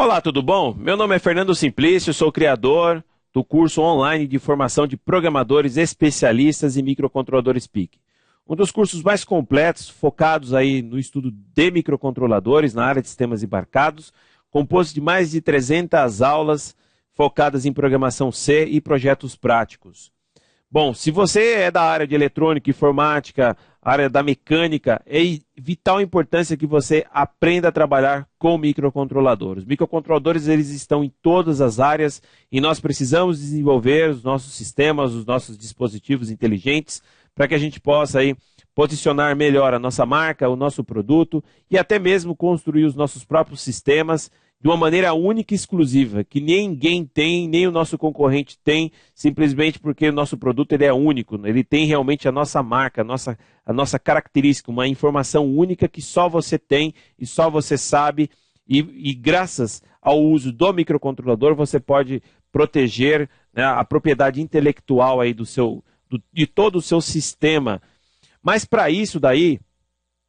Olá, tudo bom? Meu nome é Fernando Simplício, sou criador do curso online de formação de programadores especialistas em microcontroladores PIC. Um dos cursos mais completos, focados aí no estudo de microcontroladores na área de sistemas embarcados, composto de mais de 300 aulas focadas em programação C e projetos práticos. Bom, se você é da área de eletrônica, informática, área da mecânica, é de vital importância que você aprenda a trabalhar com microcontroladores. Os microcontroladores, eles estão em todas as áreas e nós precisamos desenvolver os nossos sistemas, os nossos dispositivos inteligentes para que a gente possa aí posicionar melhor a nossa marca, o nosso produto e até mesmo construir os nossos próprios sistemas de uma maneira única e exclusiva, que ninguém tem, nem o nosso concorrente tem, simplesmente porque o nosso produto ele é único, ele tem realmente a nossa marca, a nossa característica, uma informação única que só você tem e só você sabe, e graças ao uso do microcontrolador você pode proteger, né, a propriedade intelectual aí de todo o seu sistema. Mas para isso daí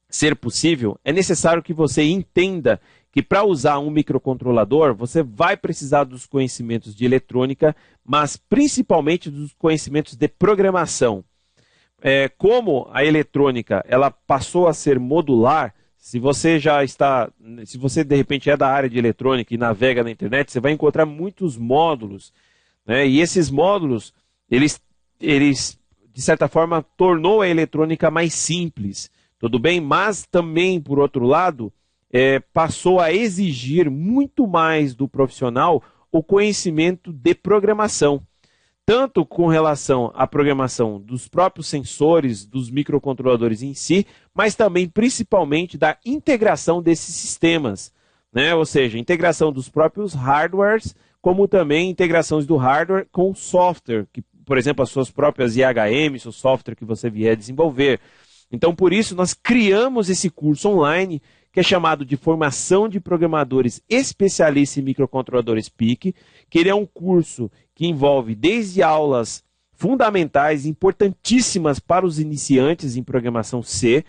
ser possível, é necessário que você entenda que para usar um microcontrolador, você vai precisar dos conhecimentos de eletrônica, mas principalmente dos conhecimentos de programação. Como a eletrônica ela passou a ser modular, se você de repente é da área de eletrônica e navega na internet, você vai encontrar muitos módulos, né? E esses módulos, eles de certa forma tornou a eletrônica mais simples, tudo bem? Mas também, por outro lado, passou a exigir muito mais do profissional o conhecimento de programação, tanto com relação à programação dos próprios sensores, dos microcontroladores em si, mas também principalmente da integração desses sistemas, né? Ou seja, integração dos próprios hardwares, como também integrações do hardware com o software, que, por exemplo, as suas próprias IHMs, o software que você vier desenvolver. Então, por isso, nós criamos esse curso online, que é chamado de Formação de Programadores Especialistas em Microcontroladores PIC, que ele é um curso que envolve desde aulas fundamentais, importantíssimas para os iniciantes em programação C,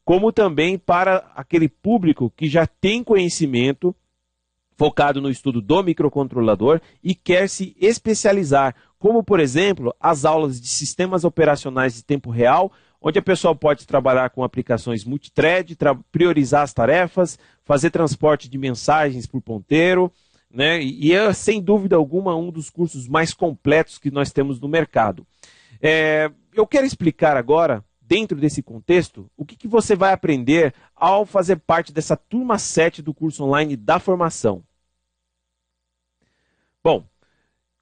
como também para aquele público que já tem conhecimento focado no estudo do microcontrolador e quer se especializar, como, por exemplo, as aulas de sistemas operacionais de tempo real, onde a pessoa pode trabalhar com aplicações multithread, priorizar as tarefas, fazer transporte de mensagens por ponteiro, né? E é, sem dúvida alguma, um dos cursos mais completos que nós temos no mercado. Eu quero explicar agora, dentro desse contexto, o que você vai aprender ao fazer parte dessa turma 7 do curso online da formação. Bom,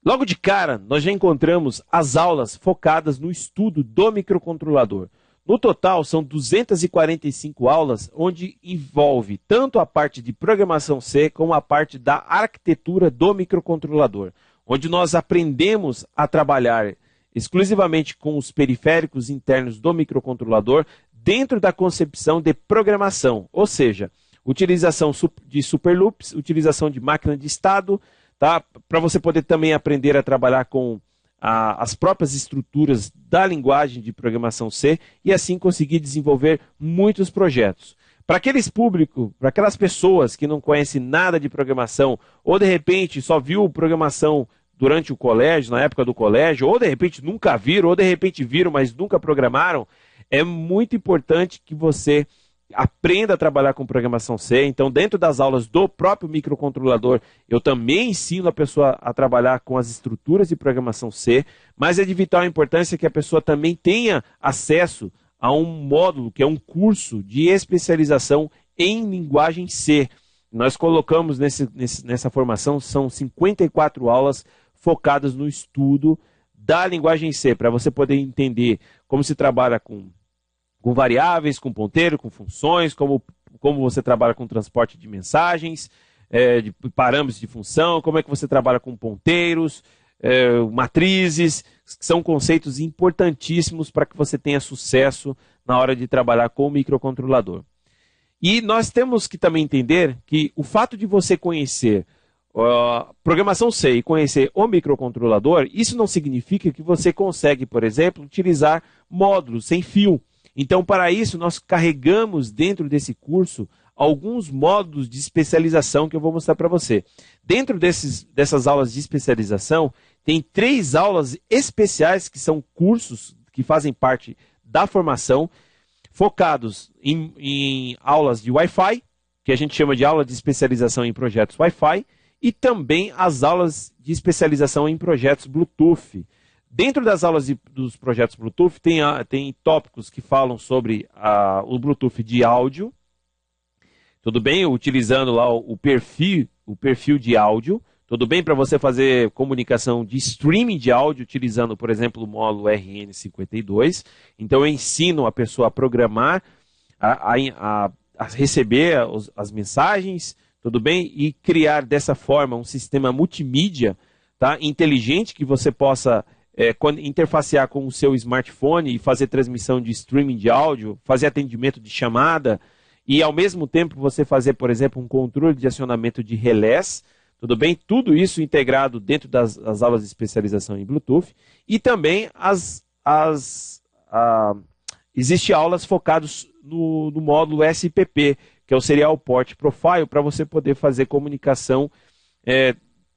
logo de cara, nós já encontramos as aulas focadas no estudo do microcontrolador. No total, são 245 aulas, onde envolve tanto a parte de programação C, como a parte da arquitetura do microcontrolador, onde nós aprendemos a trabalhar exclusivamente com os periféricos internos do microcontrolador, dentro da concepção de programação, ou seja, utilização de superloops, utilização de máquina de estado, tá? Para você poder também aprender a trabalhar com as próprias estruturas da linguagem de programação C e assim conseguir desenvolver muitos projetos. Para aqueles públicos, para aquelas pessoas que não conhecem nada de programação ou de repente só viu programação durante o colégio, na época do colégio, ou de repente nunca viram, ou de repente viram, mas nunca programaram, é muito importante que você aprenda a trabalhar com programação C. Então, dentro das aulas do próprio microcontrolador, eu também ensino a pessoa a trabalhar com as estruturas de programação C, mas é de vital importância que a pessoa também tenha acesso a um módulo, que é um curso de especialização em linguagem C. Nós colocamos nessa formação, são 54 aulas focadas no estudo da linguagem C, para você poder entender como se trabalha com variáveis, com ponteiro, com funções, como você trabalha com transporte de mensagens, de parâmetros de função, como é que você trabalha com ponteiros, matrizes, que são conceitos importantíssimos para que você tenha sucesso na hora de trabalhar com o microcontrolador. E nós temos que também entender que o fato de você conhecer programação C e conhecer o microcontrolador, isso não significa que você consegue, por exemplo, utilizar módulos sem fio. Então, para isso, nós carregamos dentro desse curso alguns módulos de especialização que eu vou mostrar para você. Dentro dessas aulas de especialização, tem 3 aulas especiais que são cursos que fazem parte da formação, focados em aulas de Wi-Fi, que a gente chama de aula de especialização em projetos Wi-Fi, e também as aulas de especialização em projetos Bluetooth. Dentro das aulas dos projetos Bluetooth, tem tópicos que falam sobre o Bluetooth de áudio, tudo bem? Utilizando lá o perfil de áudio, tudo bem? Para você fazer comunicação de streaming de áudio, utilizando, por exemplo, o módulo RN52. Então, eu ensino a pessoa a programar, a receber as mensagens, tudo bem? E criar dessa forma um sistema multimídia, tá? Inteligente, que você possa interfacear com o seu smartphone e fazer transmissão de streaming de áudio, fazer atendimento de chamada e, ao mesmo tempo, você fazer, por exemplo, um controle de acionamento de relés, tudo bem? Tudo isso integrado dentro das aulas de especialização em Bluetooth. E também existem aulas focadas no módulo SPP, que é o Serial Port Profile, para você poder fazer comunicação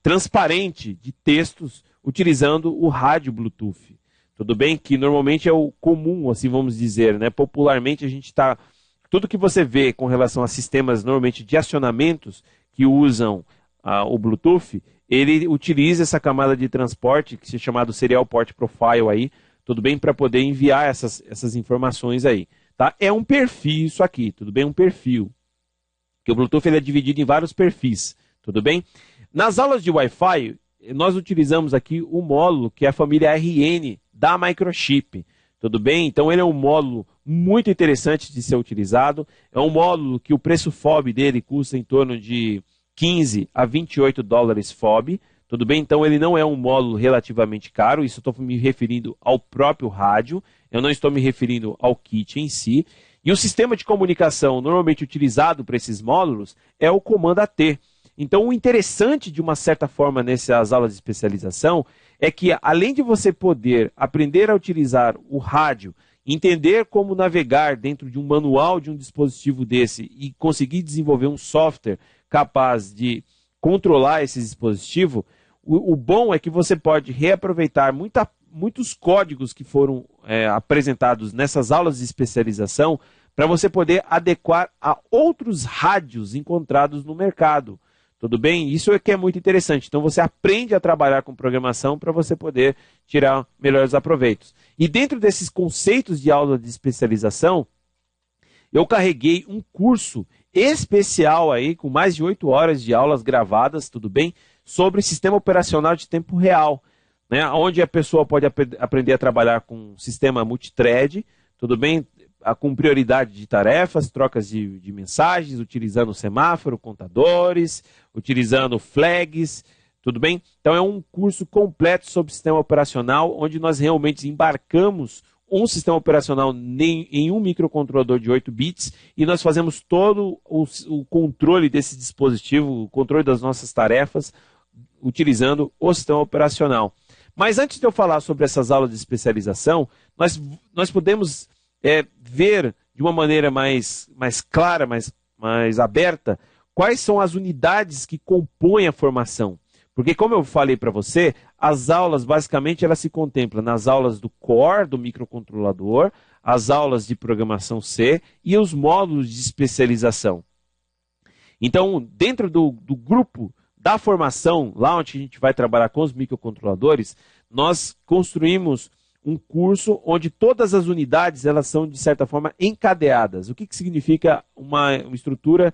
transparente de textos utilizando o rádio Bluetooth. Tudo bem? Que normalmente é o comum, assim vamos dizer, né? Popularmente a gente está... Tudo que você vê com relação a sistemas normalmente de acionamentos que usam o Bluetooth, ele utiliza essa camada de transporte, que é chamado Serial Port Profile aí, tudo bem? Para poder enviar essas informações aí. Tá? É um perfil isso aqui, tudo bem? Um perfil. Que o Bluetooth ele é dividido em vários perfis, tudo bem? Nas aulas de Wi-Fi, nós utilizamos aqui o módulo que é a família RN da Microchip, tudo bem? Então ele é um módulo muito interessante de ser utilizado, é um módulo que o preço FOB dele custa em torno de 15 a 28 dólares FOB, tudo bem? Então ele não é um módulo relativamente caro, isso eu estou me referindo ao próprio rádio, eu não estou me referindo ao kit em si. E o sistema de comunicação normalmente utilizado para esses módulos é o comando AT. Então o interessante de uma certa forma nessas aulas de especialização é que além de você poder aprender a utilizar o rádio, entender como navegar dentro de um manual de um dispositivo desse e conseguir desenvolver um software capaz de controlar esse dispositivo, o bom é que você pode reaproveitar muitos códigos que foram apresentados nessas aulas de especialização para você poder adequar a outros rádios encontrados no mercado. Tudo bem? Isso é que é muito interessante. Então você aprende a trabalhar com programação para você poder tirar melhores aproveitos. E dentro desses conceitos de aula de especialização, eu carreguei um curso especial aí, com mais de 8 horas de aulas gravadas, tudo bem? Sobre sistema operacional de tempo real, né? Onde a pessoa pode aprender a trabalhar com sistema multithread, tudo bem? Com prioridade de tarefas, trocas de mensagens, utilizando semáforo, contadores, utilizando flags, tudo bem? Então é um curso completo sobre sistema operacional, onde nós realmente embarcamos um sistema operacional em um microcontrolador de 8 bits e nós fazemos todo o controle desse dispositivo, o controle das nossas tarefas, utilizando o sistema operacional. Mas antes de eu falar sobre essas aulas de especialização, nós podemos ver de uma maneira mais clara, mais aberta, quais são as unidades que compõem a formação. Porque, como eu falei para você, as aulas, basicamente, elas se contemplam nas aulas do core, do microcontrolador, as aulas de programação C e os módulos de especialização. Então, dentro do grupo da formação, lá onde a gente vai trabalhar com os microcontroladores, nós construímos um curso onde todas as unidades elas são, de certa forma, encadeadas. O que significa uma estrutura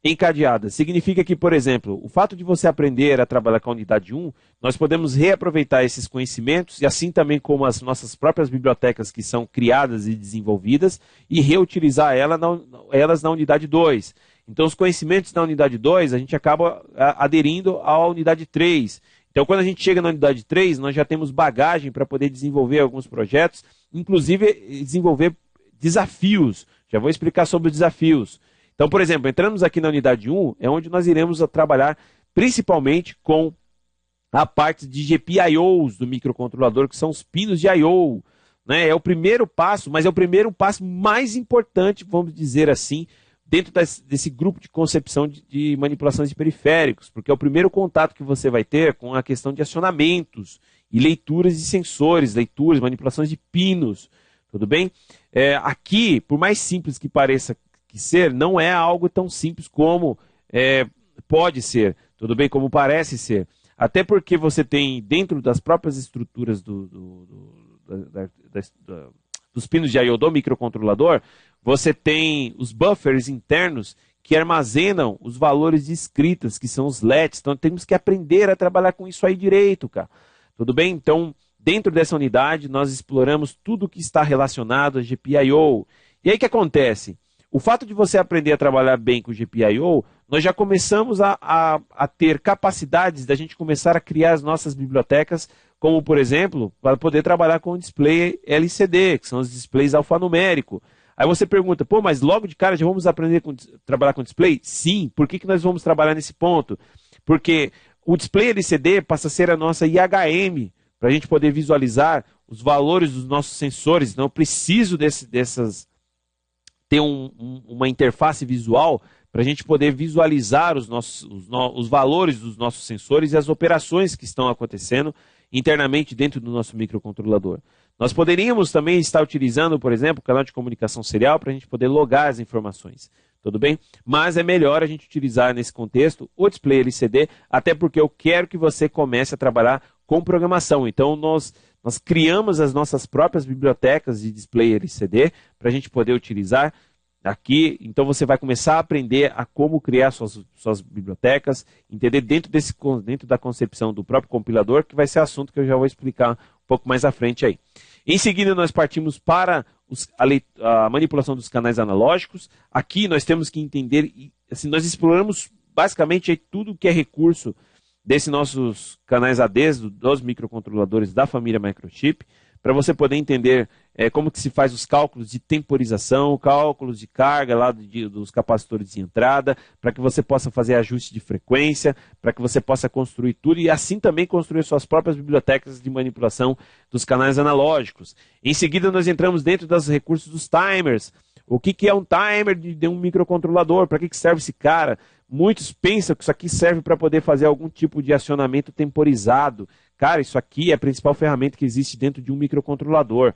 encadeada? Significa que, por exemplo, o fato de você aprender a trabalhar com a unidade 1, nós podemos reaproveitar esses conhecimentos, e assim também como as nossas próprias bibliotecas que são criadas e desenvolvidas, e reutilizar elas na unidade 2. Então, os conhecimentos da unidade 2, a gente acaba aderindo à unidade 3. Então, quando a gente chega na unidade 3, nós já temos bagagem para poder desenvolver alguns projetos, inclusive desenvolver desafios. Já vou explicar sobre os desafios. Então, por exemplo, entramos aqui na unidade 1, é onde nós iremos trabalhar principalmente com a parte de GPIOs do microcontrolador, que são os pinos de I/O. Né? É o primeiro passo, mas é o primeiro passo mais importante, vamos dizer assim, dentro desse grupo de concepção de manipulações de periféricos, porque é o primeiro contato que você vai ter com a questão de acionamentos e leituras de sensores, leituras, manipulações de pinos, tudo bem? Aqui, por mais simples que pareça que ser, não é algo tão simples como pode ser, tudo bem? Como parece ser. Até porque você tem, dentro das próprias estruturas dos pinos de I/O do microcontrolador, você tem os buffers internos que armazenam os valores de escritas, que são os LEDs. Então temos que aprender a trabalhar com isso aí direito, cara. Tudo bem? Então, dentro dessa unidade, nós exploramos tudo que está relacionado a GPIO. E aí o que acontece? O fato de você aprender a trabalhar bem com o GPIO, nós já começamos a ter capacidades da gente começar a criar as nossas bibliotecas, como, por exemplo, para poder trabalhar com o display LCD, que são os displays alfanumérico. Aí você pergunta, pô, mas logo de cara já vamos aprender a trabalhar com display? Sim. Por que nós vamos trabalhar nesse ponto? Porque o display LCD passa a ser a nossa IHM, para a gente poder visualizar os valores dos nossos sensores. Então eu preciso ter uma interface visual para a gente poder visualizar os valores dos nossos sensores e as operações que estão acontecendo internamente dentro do nosso microcontrolador. Nós poderíamos também estar utilizando, por exemplo, o canal de comunicação serial para a gente poder logar as informações. Tudo bem? Mas é melhor a gente utilizar nesse contexto o display LCD, até porque eu quero que você comece a trabalhar com programação. Então nós criamos as nossas próprias bibliotecas de display LCD para a gente poder utilizar aqui. Então você vai começar a aprender a como criar suas bibliotecas, entender dentro da concepção do próprio compilador, que vai ser assunto que eu já vou explicar um pouco mais à frente aí. Em seguida nós partimos para a manipulação dos canais analógicos. Aqui nós temos que entender, assim, nós exploramos basicamente aí tudo que é recurso desses nossos canais ADs, dos microcontroladores da família Microchip, para você poder entender como que se faz os cálculos de temporização, cálculos de carga lá dos capacitores de entrada, para que você possa fazer ajuste de frequência, para que você possa construir tudo e assim também construir suas próprias bibliotecas de manipulação dos canais analógicos. Em seguida nós entramos dentro dos recursos dos timers. O que é um timer de um microcontrolador? Para que serve esse cara? Muitos pensam que isso aqui serve para poder fazer algum tipo de acionamento temporizado. Cara, isso aqui é a principal ferramenta que existe dentro de um microcontrolador.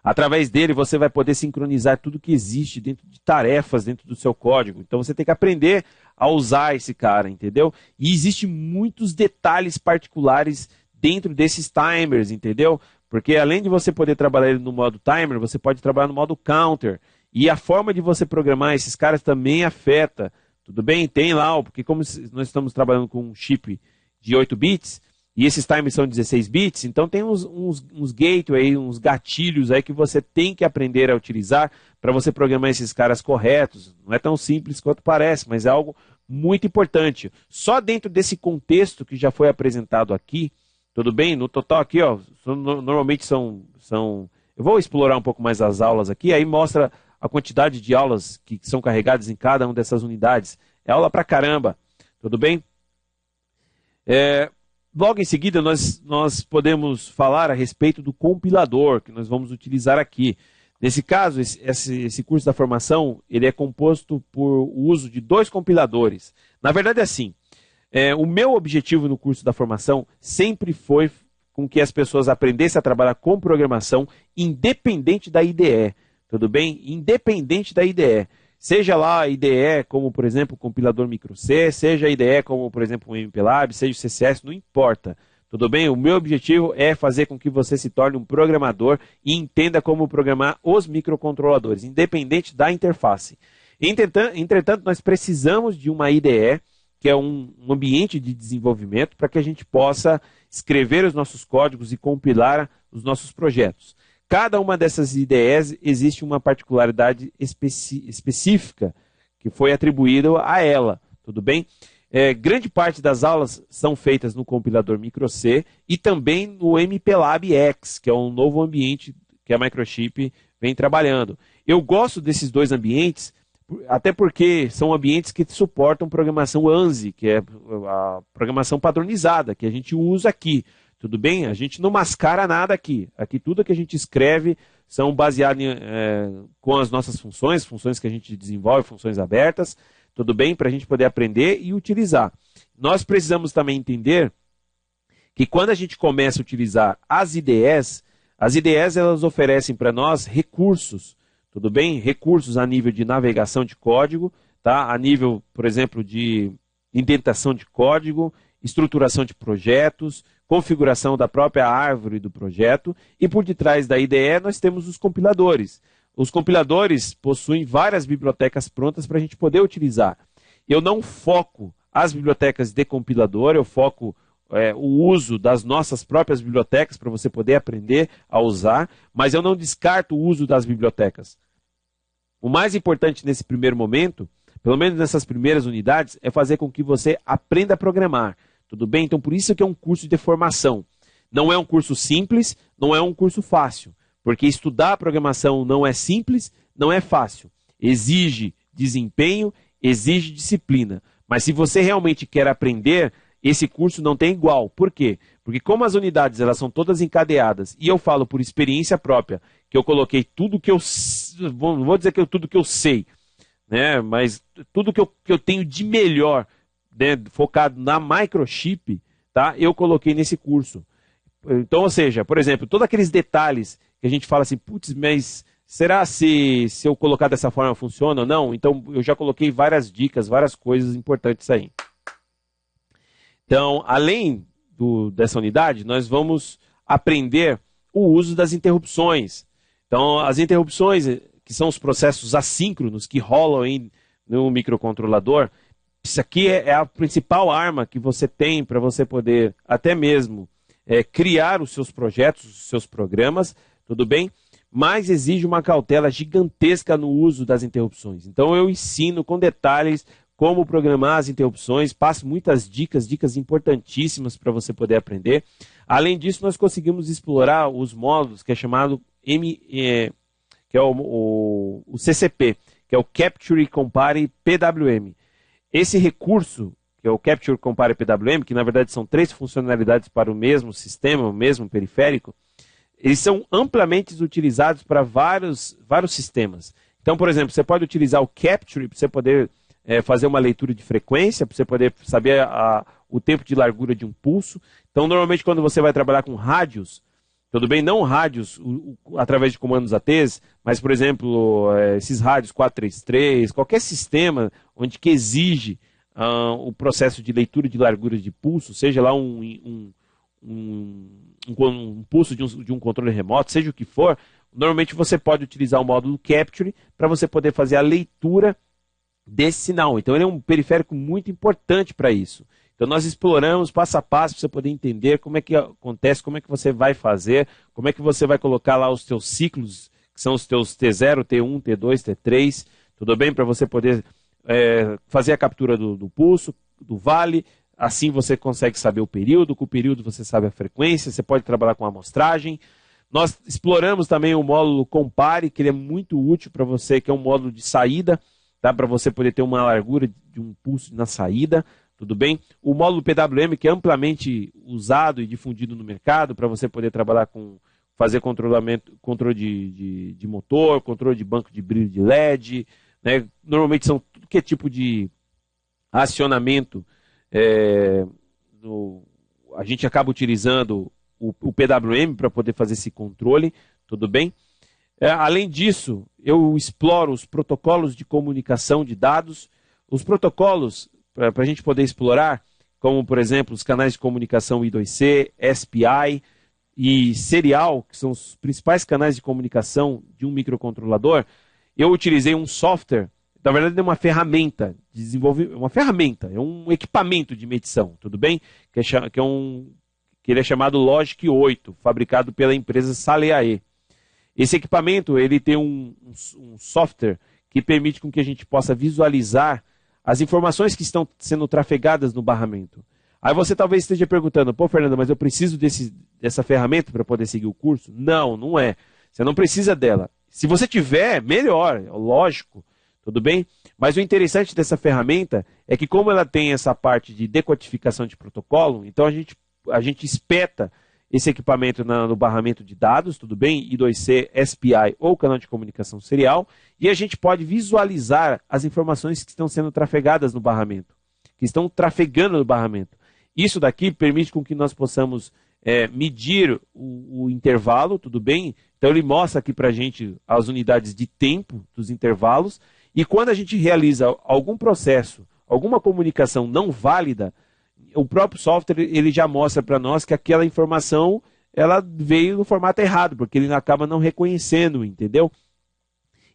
Através dele você vai poder sincronizar tudo que existe dentro de tarefas dentro do seu código. Então você tem que aprender a usar esse cara, entendeu? E existem muitos detalhes particulares dentro desses timers, entendeu? Porque além de você poder trabalhar ele no modo timer, você pode trabalhar no modo counter. E a forma de você programar esses caras também afeta. Tudo bem? Tem lá, porque como nós estamos trabalhando com um chip de 8 bits, e esses timers são 16 bits, então tem uns gateways, uns gatilhos aí que você tem que aprender a utilizar para você programar esses caras corretos. Não é tão simples quanto parece, mas é algo muito importante. Só dentro desse contexto que já foi apresentado aqui, tudo bem? No total aqui, ó, normalmente são... Eu vou explorar um pouco mais as aulas aqui, aí mostra a quantidade de aulas que são carregadas em cada uma dessas unidades. É aula pra caramba, tudo bem? Logo em seguida, nós podemos falar a respeito do compilador, que nós vamos utilizar aqui. Nesse caso, esse curso da formação, ele é composto por o uso de 2 compiladores. Na verdade é assim, o meu objetivo no curso da formação sempre foi com que as pessoas aprendessem a trabalhar com programação independente da IDE, tudo bem? Independente da IDE. Seja lá a IDE como, por exemplo, o compilador microC, seja a IDE como, por exemplo, o MPLAB, seja o CCS, não importa. Tudo bem? O meu objetivo é fazer com que você se torne um programador e entenda como programar os microcontroladores, independente da interface. Entretanto, nós precisamos de uma IDE, que é um ambiente de desenvolvimento, para que a gente possa escrever os nossos códigos e compilar os nossos projetos. Cada uma dessas IDEs existe uma particularidade específica que foi atribuída a ela, tudo bem? Grande parte das aulas são feitas no compilador microC e também no MPLAB X, que é um novo ambiente que a Microchip vem trabalhando. Eu gosto desses 2 ambientes, até porque são ambientes que suportam programação ANSI, que é a programação padronizada, que a gente usa aqui. tudo bem? A gente não mascara nada aqui. Aqui tudo que a gente escreve são baseados com as nossas funções que a gente desenvolve, funções abertas, tudo bem? Para a gente poder aprender e utilizar. Nós precisamos também entender que quando a gente começa a utilizar as IDEs elas oferecem para nós recursos, tudo bem? Recursos a nível de navegação de código, tá? A nível, por exemplo, de indentação de código, estruturação de projetos, configuração da própria árvore do projeto, e por detrás da IDE nós temos os compiladores. Os compiladores possuem várias bibliotecas prontas para a gente poder utilizar. Eu não foco as bibliotecas de compilador, eu foco o uso das nossas próprias bibliotecas para você poder aprender a usar, mas eu não descarto o uso das bibliotecas. O mais importante nesse primeiro momento, pelo menos nessas primeiras unidades, é fazer com que você aprenda a programar. Tudo bem? Então, por isso que é um curso de formação. Não é um curso simples, não é um curso fácil. Porque estudar a programação não é simples, não é fácil. Exige desempenho, exige disciplina. Mas se você realmente quer aprender, esse curso não tem igual. Por quê? Porque como as unidades elas são todas encadeadas, e eu falo por experiência própria, que eu coloquei tudo que eu... Vou dizer que tudo que eu sei, né? Mas tudo que eu tenho de melhor, né, focado na microchip, tá? Eu coloquei nesse curso. Então, ou seja, por exemplo, todos aqueles detalhes que a gente fala assim, putz, mas será se eu colocar dessa forma funciona ou não? Então, eu já coloquei várias dicas, várias coisas importantes aí. Então, além dessa unidade, nós vamos aprender o uso das interrupções. Então, as interrupções, que são os processos assíncronos que rolam aí no microcontrolador, isso aqui é a principal arma que você tem para você poder até mesmo criar os seus projetos, os seus programas, tudo bem? Mas exige uma cautela gigantesca no uso das interrupções. Então eu ensino com detalhes como programar as interrupções, passo muitas dicas importantíssimas para você poder aprender. Além disso, nós conseguimos explorar os módulos que é chamado que é o CCP, que é o Capture Compare PWM. Esse recurso, que é o Capture Compare PWM, que na verdade são 3 funcionalidades para o mesmo sistema, o mesmo periférico, eles são amplamente utilizados para vários sistemas. Então, por exemplo, você pode utilizar o Capture para você poder fazer uma leitura de frequência, para você poder saber o tempo de largura de um pulso. Então, normalmente, quando você vai trabalhar com rádios, tudo bem? Não rádios através de comandos ATs, mas, por exemplo, esses rádios 433, qualquer sistema onde que exige o processo de leitura de largura de pulso, seja lá um pulso de um controle remoto, seja o que for, normalmente você pode utilizar o módulo Capture para você poder fazer a leitura desse sinal. Então ele é um periférico muito importante para isso. Então nós exploramos passo a passo para você poder entender como é que acontece, como é que você vai fazer, como é que você vai colocar lá os teus ciclos, que são os teus T0, T1, T2, T3, tudo bem? Para você poder fazer a captura do pulso, do vale. Assim você consegue saber o período, com o período você sabe a frequência, você pode trabalhar com amostragem. Nós exploramos também o módulo Compare, que ele é muito útil para você, que é um módulo de saída, tá? Para você poder ter uma largura de um pulso na saída, tudo bem? O módulo PWM, que é amplamente usado e difundido no mercado, para você poder trabalhar com, fazer controle de motor, controle de banco de brilho de LED, né? Normalmente são tudo que é tipo de acionamento. A gente acaba utilizando o PWM para poder fazer esse controle, tudo bem? Além disso, eu exploro os protocolos de comunicação de dados. Os protocolos, para a gente poder explorar, como por exemplo os canais de comunicação I2C, SPI e serial, que são os principais canais de comunicação de um microcontrolador, eu utilizei um software. Na verdade, é uma ferramenta, é um equipamento de medição, tudo bem? Que ele é chamado Logic 8, fabricado pela empresa Saleae. Esse equipamento ele tem um software que permite com que a gente possa visualizar as informações que estão sendo trafegadas no barramento. Aí você talvez esteja perguntando, pô, Fernando, mas eu preciso dessa ferramenta para poder seguir o curso? Não, não é. Você não precisa dela. Se você tiver, melhor, lógico. Tudo bem? Mas o interessante dessa ferramenta é que como ela tem essa parte de decodificação de protocolo, então a gente espeta esse equipamento no barramento de dados, tudo bem? I2C, SPI ou canal de comunicação serial, e a gente pode visualizar as informações que estão sendo trafegadas no barramento, que estão trafegando no barramento. Isso daqui permite com que nós possamos medir o intervalo, tudo bem? Então ele mostra aqui para a gente as unidades de tempo dos intervalos, e quando a gente realiza algum processo, alguma comunicação não válida, o próprio software ele já mostra para nós que aquela informação ela veio no formato errado, porque ele acaba não reconhecendo, entendeu?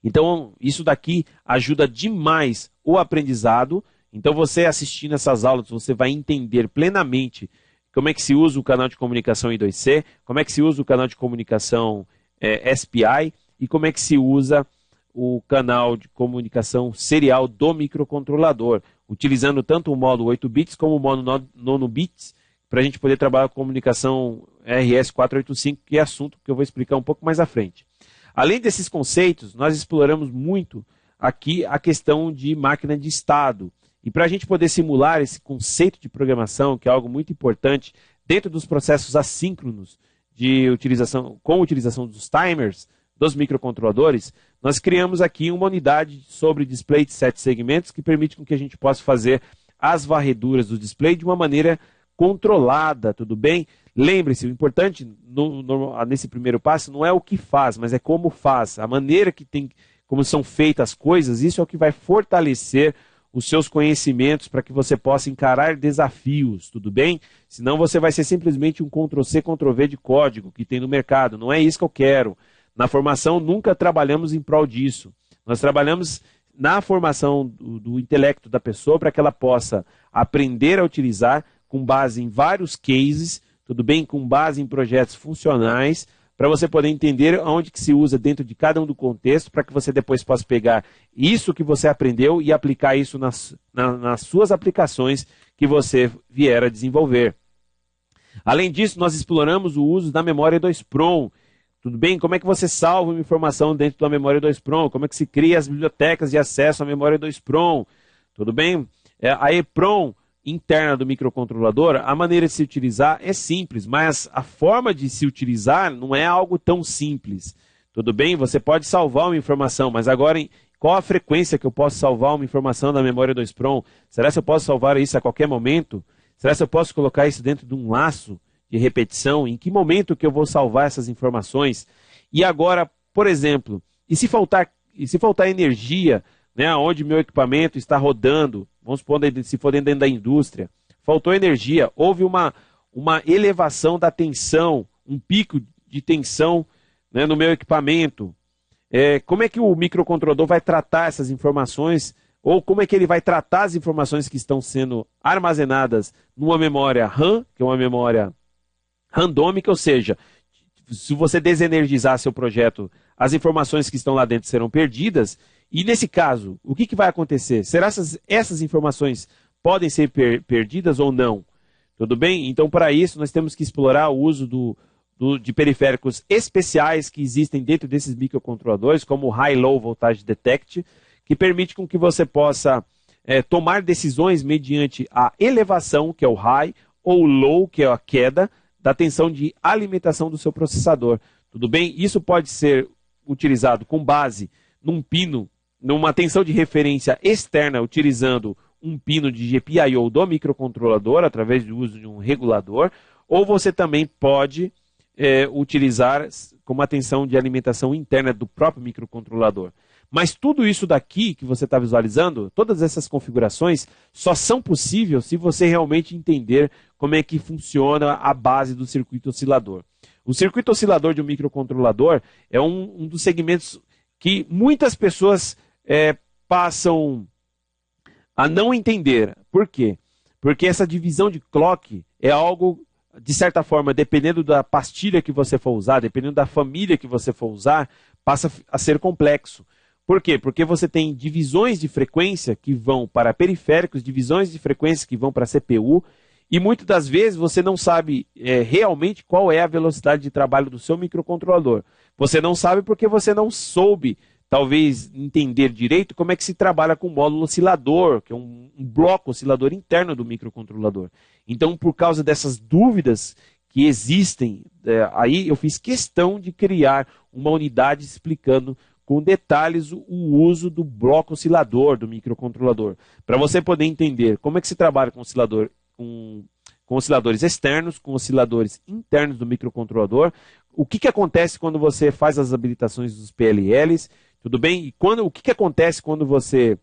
Então isso daqui ajuda demais o aprendizado. Então você assistindo essas aulas, você vai entender plenamente como é que se usa o canal de comunicação I2C, como é que se usa o canal de comunicação SPI e como é que se usa o canal de comunicação serial do microcontrolador, utilizando tanto o módulo 8 bits como o módulo 9 bits, para a gente poder trabalhar com comunicação RS485, que é assunto que eu vou explicar um pouco mais à frente. Além desses conceitos, nós exploramos muito aqui a questão de máquina de estado. E para a gente poder simular esse conceito de programação, que é algo muito importante, dentro dos processos assíncronos com a utilização dos timers, dos microcontroladores, nós criamos aqui uma unidade sobre display de 7 segmentos que permite com que a gente possa fazer as varreduras do display de uma maneira controlada, tudo bem? Lembre-se, o importante nesse primeiro passo não é o que faz, mas é como faz, a maneira como são feitas as coisas, isso é o que vai fortalecer os seus conhecimentos para que você possa encarar desafios, tudo bem? Senão você vai ser simplesmente um Ctrl+C, Ctrl+V de código que tem no mercado. Não é isso que eu quero. Na formação nunca trabalhamos em prol disso. Nós trabalhamos na formação do intelecto da pessoa para que ela possa aprender a utilizar com base em vários cases, tudo bem? Com base em projetos funcionais, para você poder entender onde que se usa dentro de cada um do contexto, para que você depois possa pegar isso que você aprendeu e aplicar isso nas suas aplicações que você vier a desenvolver. Além disso, nós exploramos o uso da memória 2PROM. Tudo bem? Como é que você salva uma informação dentro da memória 2PROM? Como é que se cria as bibliotecas de acesso à memória 2PROM? Tudo bem? A EPROM interna do microcontrolador, a maneira de se utilizar é simples, mas a forma de se utilizar não é algo tão simples. Tudo bem? Você pode salvar uma informação, mas agora qual a frequência que eu posso salvar uma informação da memória 2PROM? Será que eu posso salvar isso a qualquer momento? Será que eu posso colocar isso dentro de um laço de repetição? Em que momento que eu vou salvar essas informações? E agora, por exemplo, e se faltar energia, né, onde meu equipamento está rodando, vamos supor, se for dentro da indústria, faltou energia, houve uma elevação da tensão, um pico de tensão, né, no meu equipamento. Como é que o microcontrolador vai tratar essas informações, ou como é que ele vai tratar as informações que estão sendo armazenadas numa memória RAM, que é uma memória randômica, ou seja, se você desenergizar seu projeto, as informações que estão lá dentro serão perdidas. E nesse caso, o que vai acontecer? Será que essas informações podem ser perdidas ou não? Tudo bem? Então, para isso, nós temos que explorar o uso de periféricos especiais que existem dentro desses microcontroladores, como o High Low Voltage Detect, que permite com que você possa tomar decisões mediante a elevação, que é o high, ou o low, que é a queda, da tensão de alimentação do seu processador. Tudo bem? Isso pode ser utilizado com base num pino, numa tensão de referência externa, utilizando um pino de GPIO do microcontrolador, através do uso de um regulador, ou você também pode utilizar com uma tensão de alimentação interna do próprio microcontrolador. Mas tudo isso daqui que você está visualizando, todas essas configurações, só são possíveis se você realmente entender como é que funciona a base do circuito oscilador. O circuito oscilador de um microcontrolador é um dos segmentos que muitas pessoas passam a não entender. Por quê? Porque essa divisão de clock é algo, de certa forma, dependendo da pastilha que você for usar, dependendo da família que você for usar, passa a ser complexo. Por quê? Porque você tem divisões de frequência que vão para periféricos, divisões de frequência que vão para CPU, e muitas das vezes você não sabe realmente qual é a velocidade de trabalho do seu microcontrolador. Você não sabe porque você não soube, talvez, entender direito como é que se trabalha com o módulo oscilador, que é um bloco oscilador interno do microcontrolador. Então, por causa dessas dúvidas que existem. Aí eu fiz questão de criar uma unidade explicando com detalhes o uso do bloco oscilador do microcontrolador, para você poder entender como é que se trabalha com oscilador, com osciladores externos, com osciladores internos do microcontrolador, o que acontece quando você faz as habilitações dos PLLs, tudo bem? E o que acontece quando você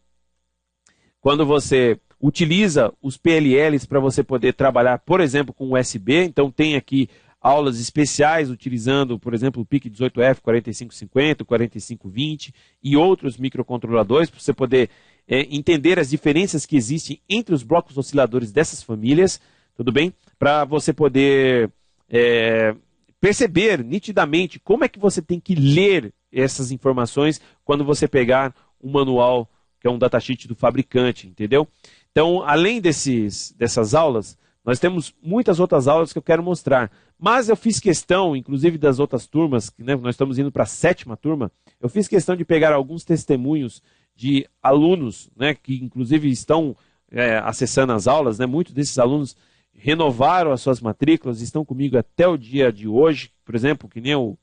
utiliza os PLLs para você poder trabalhar, por exemplo, com USB. Então tem aqui aulas especiais utilizando, por exemplo, o PIC 18F 4550, 4520 e outros microcontroladores, para você poder entender as diferenças que existem entre os blocos osciladores dessas famílias, tudo bem? Para você poder perceber nitidamente como é que você tem que ler essas informações quando você pegar um manual, que é um datasheet do fabricante, entendeu? Então, além dessas aulas, nós temos muitas outras aulas que eu quero mostrar. Mas eu fiz questão, inclusive das outras turmas, né, nós estamos indo para a 7ª turma, eu fiz questão de pegar alguns testemunhos de alunos, né, que inclusive estão acessando as aulas, né, muitos desses alunos renovaram as suas matrículas, estão comigo até o dia de hoje, por exemplo, que nem o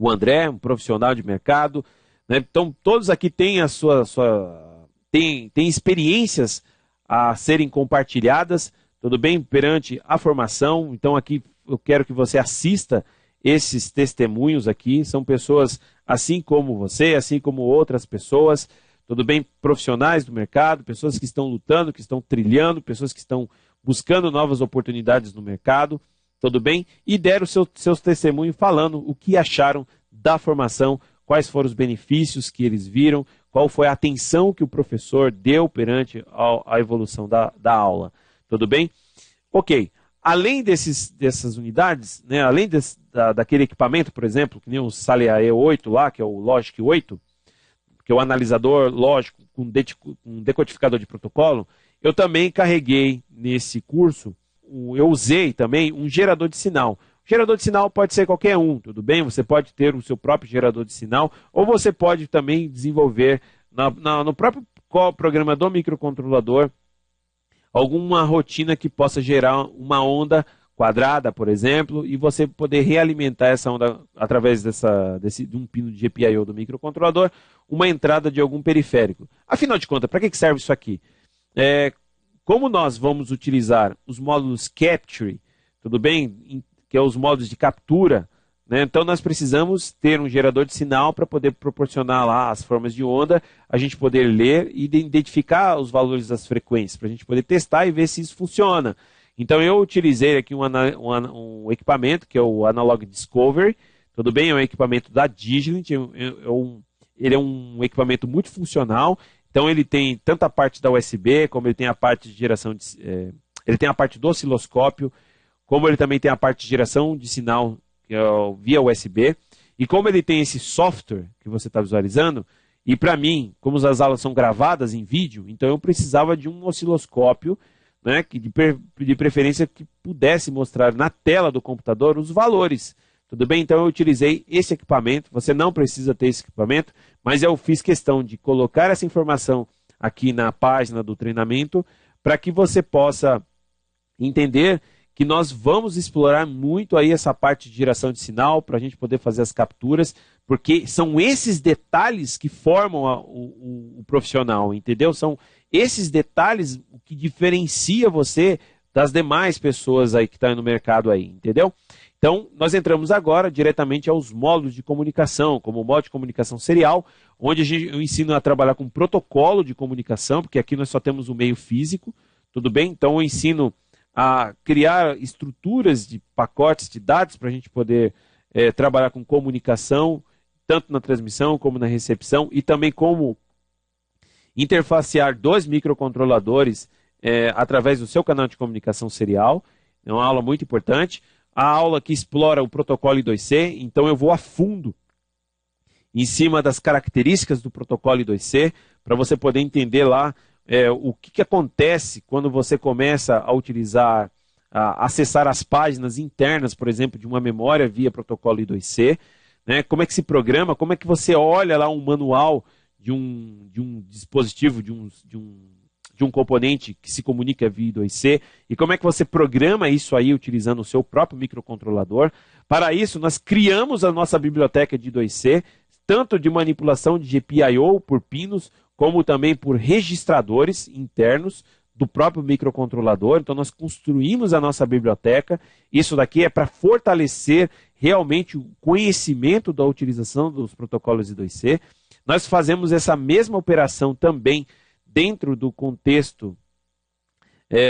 André, um profissional de mercado, né, então todos aqui têm têm experiências a serem compartilhadas, tudo bem, perante a formação. Então aqui eu quero que você assista esses testemunhos aqui, são pessoas assim como você, assim como outras pessoas, tudo bem, profissionais do mercado, pessoas que estão lutando, que estão trilhando, pessoas que estão buscando novas oportunidades no mercado, tudo bem? E deram seus testemunhos falando o que acharam da formação, quais foram os benefícios que eles viram, qual foi a atenção que o professor deu perante a evolução da aula, tudo bem? Ok, além dessas unidades, né, além daquele equipamento, por exemplo, que nem o Salia E8 lá, que é o Logic 8, que é o analisador lógico com decodificador de protocolo, eu também carreguei nesse curso, eu usei também um gerador de sinal. O gerador de sinal pode ser qualquer um, tudo bem? Você pode ter o seu próprio gerador de sinal, ou você pode também desenvolver no próprio programa do microcontrolador alguma rotina que possa gerar uma onda quadrada, por exemplo, e você poder realimentar essa onda através de um pino de GPIO do microcontrolador, uma entrada de algum periférico. Afinal de contas, para que serve isso aqui? Como nós vamos utilizar os módulos Capture, tudo bem? Que é os módulos de captura, né? Então nós precisamos ter um gerador de sinal para poder proporcionar lá as formas de onda, a gente poder ler e identificar os valores das frequências, para a gente poder testar e ver se isso funciona. Então eu utilizei aqui um equipamento que é o Analog Discovery, tudo bem? É um equipamento da Digilent, ele é um equipamento multifuncional, então ele tem tanto a parte da USB, como ele tem a parte de geração ele tem a parte do osciloscópio, como ele também tem a parte de geração de sinal via USB, e como ele tem esse software que você está visualizando, e para mim, como as aulas são gravadas em vídeo, então eu precisava de um osciloscópio, né, de preferência que pudesse mostrar na tela do computador os valores. Tudo bem? Então eu utilizei esse equipamento, você não precisa ter esse equipamento, mas eu fiz questão de colocar essa informação aqui na página do treinamento para que você possa entender que nós vamos explorar muito aí essa parte de geração de sinal para a gente poder fazer as capturas, porque são esses detalhes que formam o profissional, entendeu? São esses detalhes que diferencia você das demais pessoas aí que estão no mercado aí, entendeu? Então, nós entramos agora diretamente aos módulos de comunicação, como o módulo de comunicação serial, onde eu ensino a trabalhar com protocolo de comunicação, porque aqui nós só temos o meio físico, tudo bem? Então, eu ensino a criar estruturas de pacotes de dados para a gente poder trabalhar com comunicação, tanto na transmissão como na recepção, e também como interfacear dois microcontroladores através do seu canal de comunicação serial. É uma aula muito importante. A aula que explora o protocolo I2C, então eu vou a fundo em cima das características do protocolo I2C, para você poder entender lá o que acontece quando você começa a utilizar, acessar as páginas internas, por exemplo, de uma memória via protocolo I2C, né? Como é que se programa, como é que você olha lá um manual de um dispositivo, de de um componente que se comunica via I2C e como é que você programa isso aí utilizando o seu próprio microcontrolador. Para isso, nós criamos a nossa biblioteca de I2C, tanto de manipulação de GPIO por pinos, como também por registradores internos do próprio microcontrolador. Então nós construímos a nossa biblioteca. Isso daqui é para fortalecer realmente o conhecimento da utilização dos protocolos I2C. Nós fazemos essa mesma operação também dentro do contexto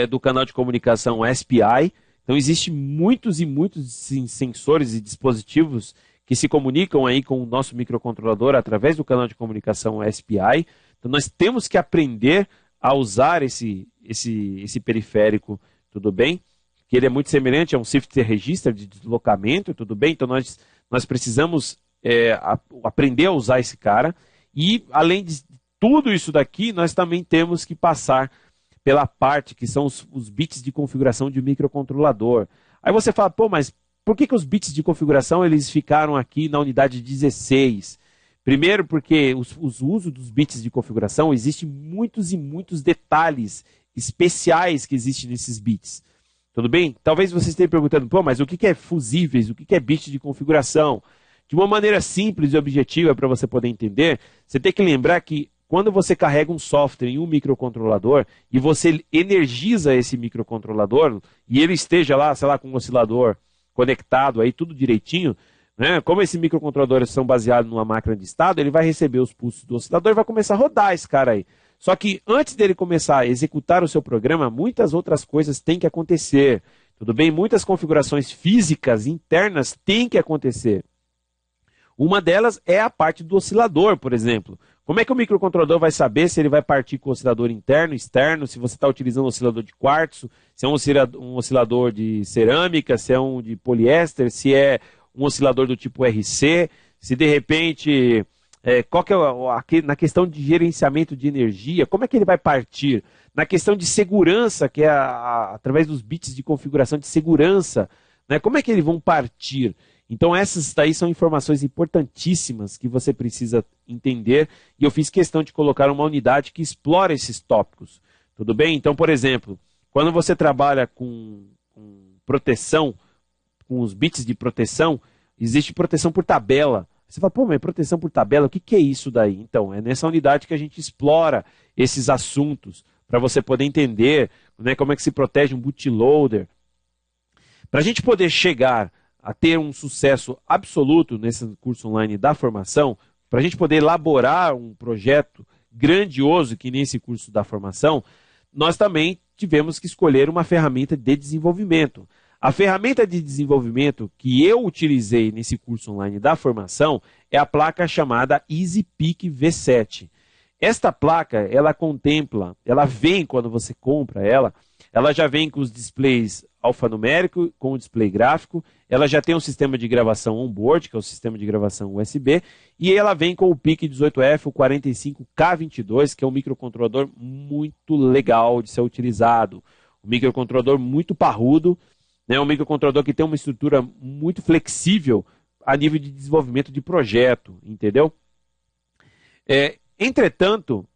do canal de comunicação SPI. Então existem muitos e muitos sensores e dispositivos que se comunicam aí com o nosso microcontrolador através do canal de comunicação SPI. Então nós temos que aprender a usar esse periférico, tudo bem? Que ele é muito semelhante a um Shift Register de deslocamento, tudo bem? Então nós precisamos aprender a usar esse cara. E além de tudo isso daqui, nós também temos que passar pela parte que são os bits de configuração de microcontrolador. Aí você fala, pô, mas por que os bits de configuração eles ficaram aqui na unidade 16? Primeiro porque os usos dos bits de configuração, existem muitos e muitos detalhes especiais que existem nesses bits. Tudo bem? Talvez você esteja perguntando, pô, mas o que é fusíveis? O que é bit de configuração? De uma maneira simples e objetiva para você poder entender, você tem que lembrar que quando você carrega um software em um microcontrolador e você energiza esse microcontrolador e ele esteja lá, sei lá, com um oscilador conectado aí, tudo direitinho, né? Como esses microcontroladores são baseados numa máquina de estado, ele vai receber os pulsos do oscilador e vai começar a rodar esse cara aí. Só que antes dele começar a executar o seu programa, muitas outras coisas têm que acontecer. Tudo bem? Muitas configurações físicas internas têm que acontecer. Uma delas é a parte do oscilador, por exemplo. Como é que o microcontrolador vai saber se ele vai partir com o oscilador interno, externo, se você está utilizando um oscilador de quartzo, se é um oscilador de cerâmica, se é um de poliéster, se é um oscilador do tipo RC, se de repente, qual que é na questão de gerenciamento de energia, como é que ele vai partir? Na questão de segurança, que é através dos bits de configuração de segurança, né, como é que eles vão partir? Então essas daí são informações importantíssimas que você precisa entender e eu fiz questão de colocar uma unidade que explora esses tópicos. Tudo bem? Então, por exemplo, quando você trabalha com proteção, com os bits de proteção, existe proteção por tabela. Você fala, pô, mas proteção por tabela, o que é isso daí? Então, é nessa unidade que a gente explora esses assuntos, para você poder entender, né, como é que se protege um bootloader. Para a gente poder chegar a ter um sucesso absoluto nesse curso online da formação, para a gente poder elaborar um projeto grandioso que nesse curso da formação, nós também tivemos que escolher uma ferramenta de desenvolvimento. A ferramenta de desenvolvimento que eu utilizei nesse curso online da formação é a placa chamada EasyPeak V7. Esta placa, ela contempla, ela vem quando você compra ela já vem com os displays alfanumérico, com o display gráfico, ela já tem um sistema de gravação on-board, que é o sistema de gravação USB, e ela vem com o PIC 18F, o 45K22, que é um microcontrolador muito legal de ser utilizado. Um microcontrolador muito parrudo, né, um microcontrolador que tem uma estrutura muito flexível a nível de desenvolvimento de projeto, entendeu? Entretanto,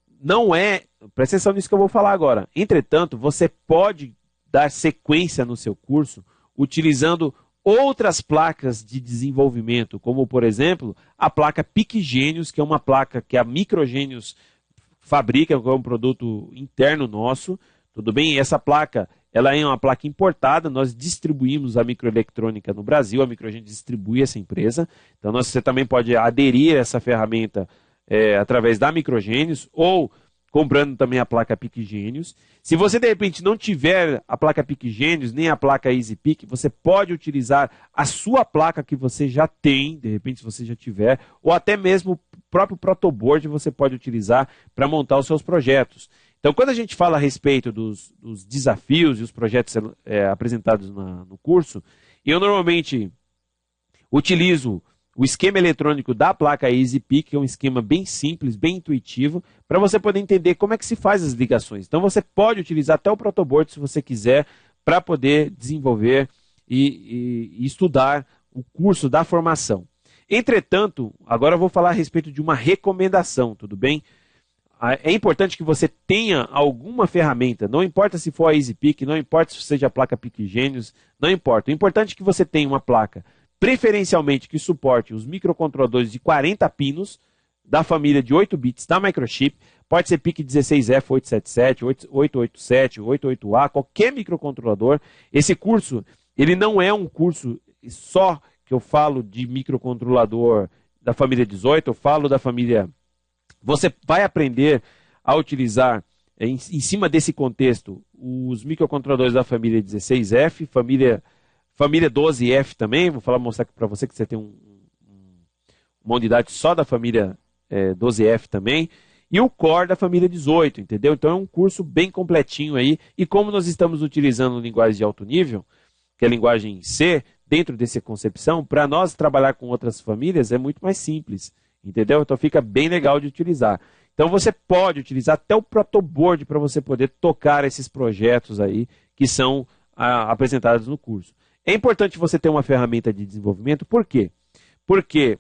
presta atenção nisso que eu vou falar agora. Entretanto, você pode dar sequência no seu curso utilizando outras placas de desenvolvimento, como por exemplo, a placa PIC Genius, que é uma placa que a Microgenius fabrica, que é um produto interno nosso, tudo bem? E essa placa, ela é uma placa importada, nós distribuímos a microeletrônica no Brasil, a Microgenius distribui essa empresa, então você também pode aderir a essa ferramenta através da Microgenius ou comprando também a placa PIC Genius. Se você de repente não tiver a placa PIC Genius, nem a placa EasyPeak, você pode utilizar a sua placa que você já tem, de repente se você já tiver, ou até mesmo o próprio protoboard você pode utilizar para montar os seus projetos. Então quando a gente fala a respeito dos desafios e os projetos apresentados no curso, eu normalmente utilizo o esquema eletrônico da placa EasyPeak, que é um esquema bem simples, bem intuitivo, para você poder entender como é que se faz as ligações. Então você pode utilizar até o protoboard, se você quiser, para poder desenvolver e estudar o curso da formação. Entretanto, agora eu vou falar a respeito de uma recomendação, tudo bem? é importante que você tenha alguma ferramenta, não importa se for a EasyPick, não importa se seja a placa PIC Genius, não importa. O importante é que você tenha uma placa, preferencialmente que suporte os microcontroladores de 40 pinos, da família de 8 bits da Microchip, pode ser PIC 16F, 877, 887, 88A, qualquer microcontrolador. Esse curso, ele não é um curso só que eu falo de microcontrolador da família 18, eu falo da família... Você vai aprender a utilizar, em cima desse contexto, os microcontroladores da família 16F, família 12F também. Vou mostrar para você que você tem uma unidade só da família 12F também. E o Core da família 18, entendeu? Então é um curso bem completinho aí. E como nós estamos utilizando linguagem de alto nível, que é a linguagem C, dentro dessa concepção, para nós trabalhar com outras famílias é muito mais simples, entendeu? Então fica bem legal de utilizar. Então você pode utilizar até o protoboard para você poder tocar esses projetos aí que são apresentados no curso. É importante você ter uma ferramenta de desenvolvimento, por quê? Porque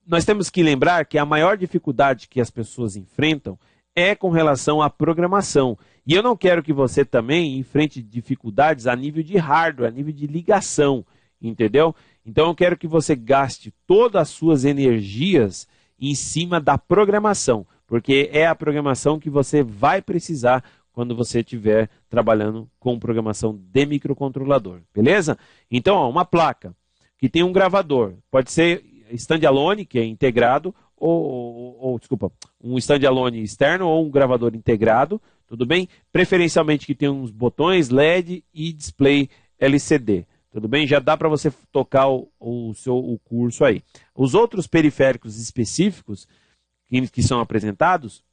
nós temos que lembrar que a maior dificuldade que as pessoas enfrentam é com relação à programação. E eu não quero que você também enfrente dificuldades a nível de hardware, a nível de ligação, entendeu? Então eu quero que você gaste todas as suas energias em cima da programação, porque é a programação que você vai precisar quando você estiver trabalhando com programação de microcontrolador, beleza? Então, ó, uma placa que tem um gravador, pode ser standalone, que é integrado, desculpa, um standalone externo ou um gravador integrado, tudo bem? Preferencialmente que tenha uns botões LED e display LCD, tudo bem? Já dá para você tocar o curso aí. Os outros periféricos específicos que são apresentados,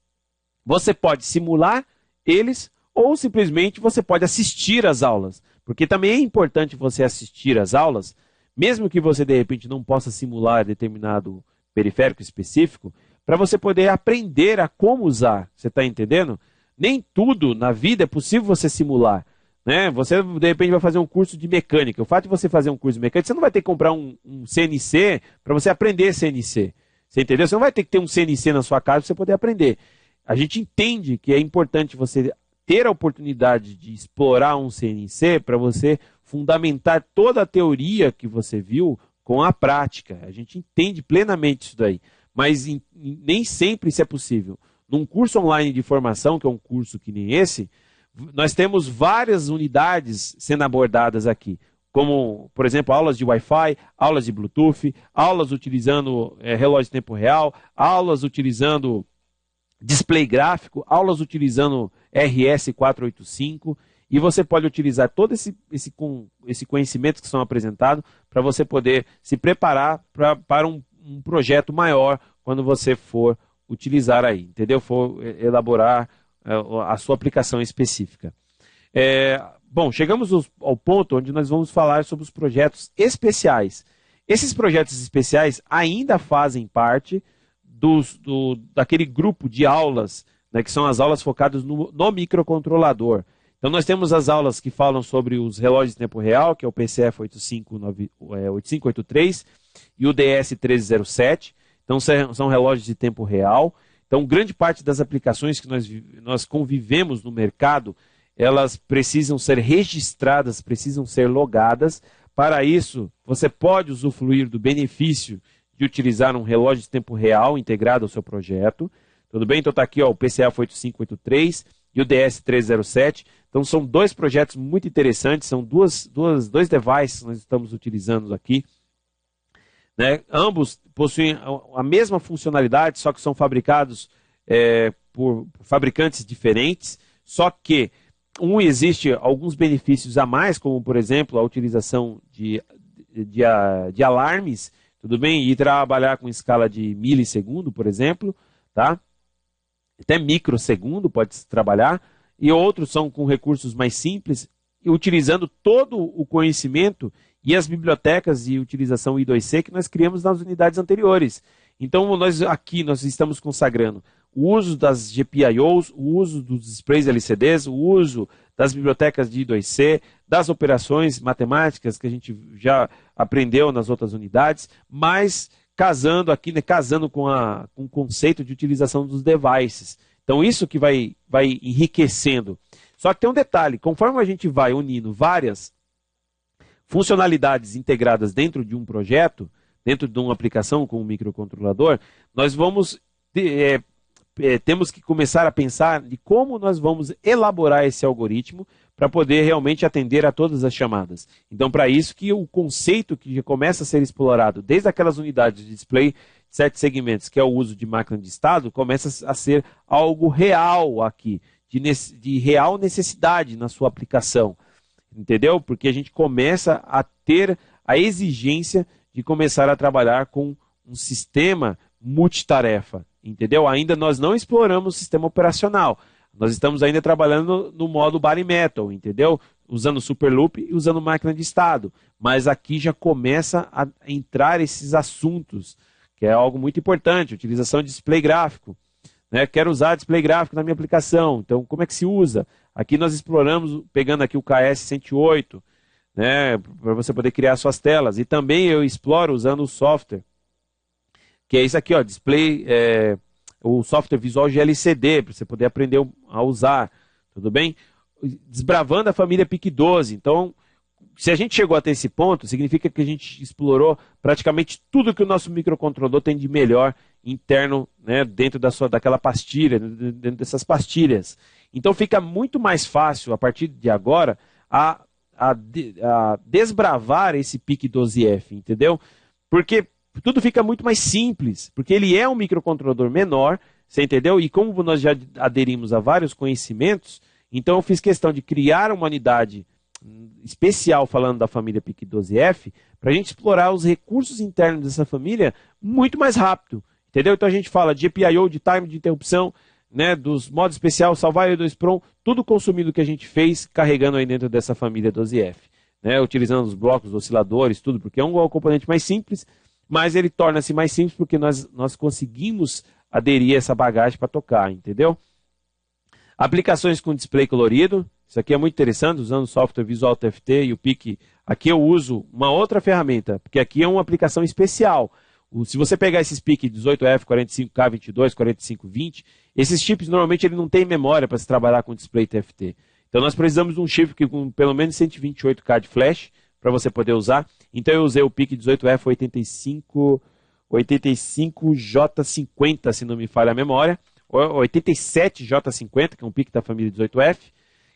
você pode simular eles ou simplesmente você pode assistir às aulas, porque também é importante você assistir às aulas, mesmo que você de repente não possa simular determinado periférico específico, para você poder aprender a como usar, você está entendendo? Nem tudo na vida é possível você simular, né? Você de repente vai fazer um curso de mecânica, o fato de você fazer um curso de mecânica, você não vai ter que comprar um CNC para você aprender CNC, você entendeu? Você não vai ter que ter um CNC na sua casa para você poder aprender. A gente entende que é importante você ter a oportunidade de explorar um CNC para você fundamentar toda a teoria que você viu com a prática. A gente entende plenamente isso daí, mas nem sempre isso é possível. Num curso online de formação, que é um curso que nem esse, nós temos várias unidades sendo abordadas aqui, como, por exemplo, aulas de Wi-Fi, aulas de Bluetooth, aulas utilizando relógio de tempo real, aulas utilizando display gráfico, aulas utilizando RS485, e você pode utilizar todo esse conhecimento que são apresentados para você poder se preparar para um projeto maior quando você for utilizar aí, entendeu? For elaborar a sua aplicação específica. Bom, chegamos ao ponto onde nós vamos falar sobre os projetos especiais. Esses projetos especiais ainda fazem parte daquele grupo de aulas, né, que são as aulas focadas no microcontrolador. Então nós temos as aulas que falam sobre os relógios de tempo real, que é o PCF 8583 e o DS 1307. Então são relógios de tempo real. Então grande parte das aplicações que nós convivemos no mercado, elas precisam ser registradas, precisam ser logadas. Para isso, você pode usufruir do benefício de utilizar um relógio de tempo real integrado ao seu projeto. Tudo bem? Então está aqui ó, o PCF 8583 e o DS 1307. Então são dois projetos muito interessantes, são dois devices que nós estamos utilizando aqui, né? Ambos possuem a mesma funcionalidade, só que são fabricados por fabricantes diferentes, só que existe alguns benefícios a mais, como por exemplo a utilização de alarmes, tudo bem? E trabalhar com escala de milissegundo, por exemplo, tá? Até microsegundo pode trabalhar, e outros são com recursos mais simples, e utilizando todo o conhecimento e as bibliotecas de utilização I2C que nós criamos nas unidades anteriores. Então nós estamos consagrando o uso das GPIOs, o uso dos displays LCDs, o uso das bibliotecas de I2C, das operações matemáticas que a gente já aprendeu nas outras unidades, mas casando aqui, né, casando com o conceito de utilização dos devices. Então isso que vai enriquecendo. Só que tem um detalhe, conforme a gente vai unindo várias funcionalidades integradas dentro de um projeto, dentro de uma aplicação com um microcontrolador, nós temos que começar a pensar de como nós vamos elaborar esse algoritmo para poder realmente atender a todas as chamadas. Então, para isso que o conceito que já começa a ser explorado desde aquelas unidades de display de 7 segmentos, que é o uso de máquina de estado, começa a ser algo real aqui, de real necessidade na sua aplicação. Entendeu? Porque a gente começa a ter a exigência de começar a trabalhar com um sistema multitarefa. Entendeu? Ainda nós não exploramos o sistema operacional. Nós estamos ainda trabalhando no modo bare metal, entendeu? Usando Superloop e usando máquina de estado. Mas aqui já começa a entrar esses assuntos, que é algo muito importante, utilização de display gráfico. Né? Quero usar display gráfico na minha aplicação, então como é que se usa? Aqui nós exploramos, pegando aqui o KS108, né, para você poder criar suas telas. E também eu exploro usando o software, que é isso aqui, ó, display, o software visual de LCD, para você poder aprender a usar, tudo bem? Desbravando a família PIC12. Então, se a gente chegou até esse ponto, significa que a gente explorou praticamente tudo que o nosso microcontrolador tem de melhor interno, né, dentro daquela pastilha, dentro dessas pastilhas. Então fica muito mais fácil, a partir de agora, a desbravar esse PIC12F, entendeu? Porque tudo fica muito mais simples, porque ele é um microcontrolador menor, você entendeu? E como nós já aderimos a vários conhecimentos, então eu fiz questão de criar uma unidade especial falando da família PIC12F, para a gente explorar os recursos internos dessa família muito mais rápido, entendeu? Então a gente fala de GPIO, de time de interrupção, né, dos modos especial, salvar E2 Prom, tudo consumido que a gente fez carregando aí dentro dessa família 12F, né, utilizando os blocos, os osciladores, tudo, porque é um componente mais simples, mas ele torna-se mais simples porque nós conseguimos aderir a essa bagagem para tocar, entendeu? Aplicações com display colorido, isso aqui é muito interessante, usando o software Visual TFT e o PIC. Aqui eu uso uma outra ferramenta, porque aqui é uma aplicação especial. Se você pegar esses PIC 18F, 45K22, 4520, esses chips normalmente ele não tem memória para se trabalhar com display TFT. Então nós precisamos de um chip com pelo menos 128K de flash para você poder usar. Então eu usei o PIC 18F 85J50, se não me falha a memória, 87J50, que é um PIC da família 18F,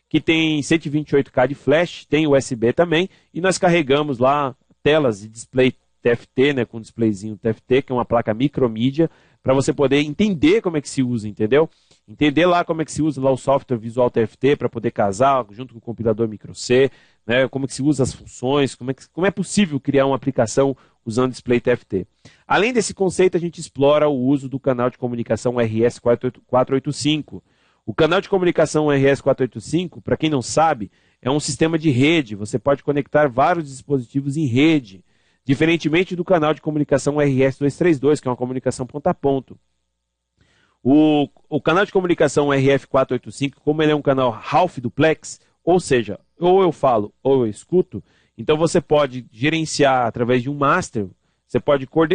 que tem 128K de flash, tem USB também, e nós carregamos lá telas de display TFT, né, com um displayzinho TFT, que é uma placa micromídia, para você poder entender como é que se usa, entendeu? Entender lá como é que se usa lá o software Visual TFT para poder casar junto com o compilador microC, né, como é que se usa as funções, como é possível criar uma aplicação usando display TFT. Além desse conceito, a gente explora o uso do canal de comunicação RS485. O canal de comunicação RS485, para quem não sabe, é um sistema de rede. Você pode conectar vários dispositivos em rede, diferentemente do canal de comunicação RS232, que é uma comunicação ponto a ponto. O canal de comunicação RF485, como ele é um canal half duplex, ou seja, ou eu falo ou eu escuto, então você pode gerenciar através de um master,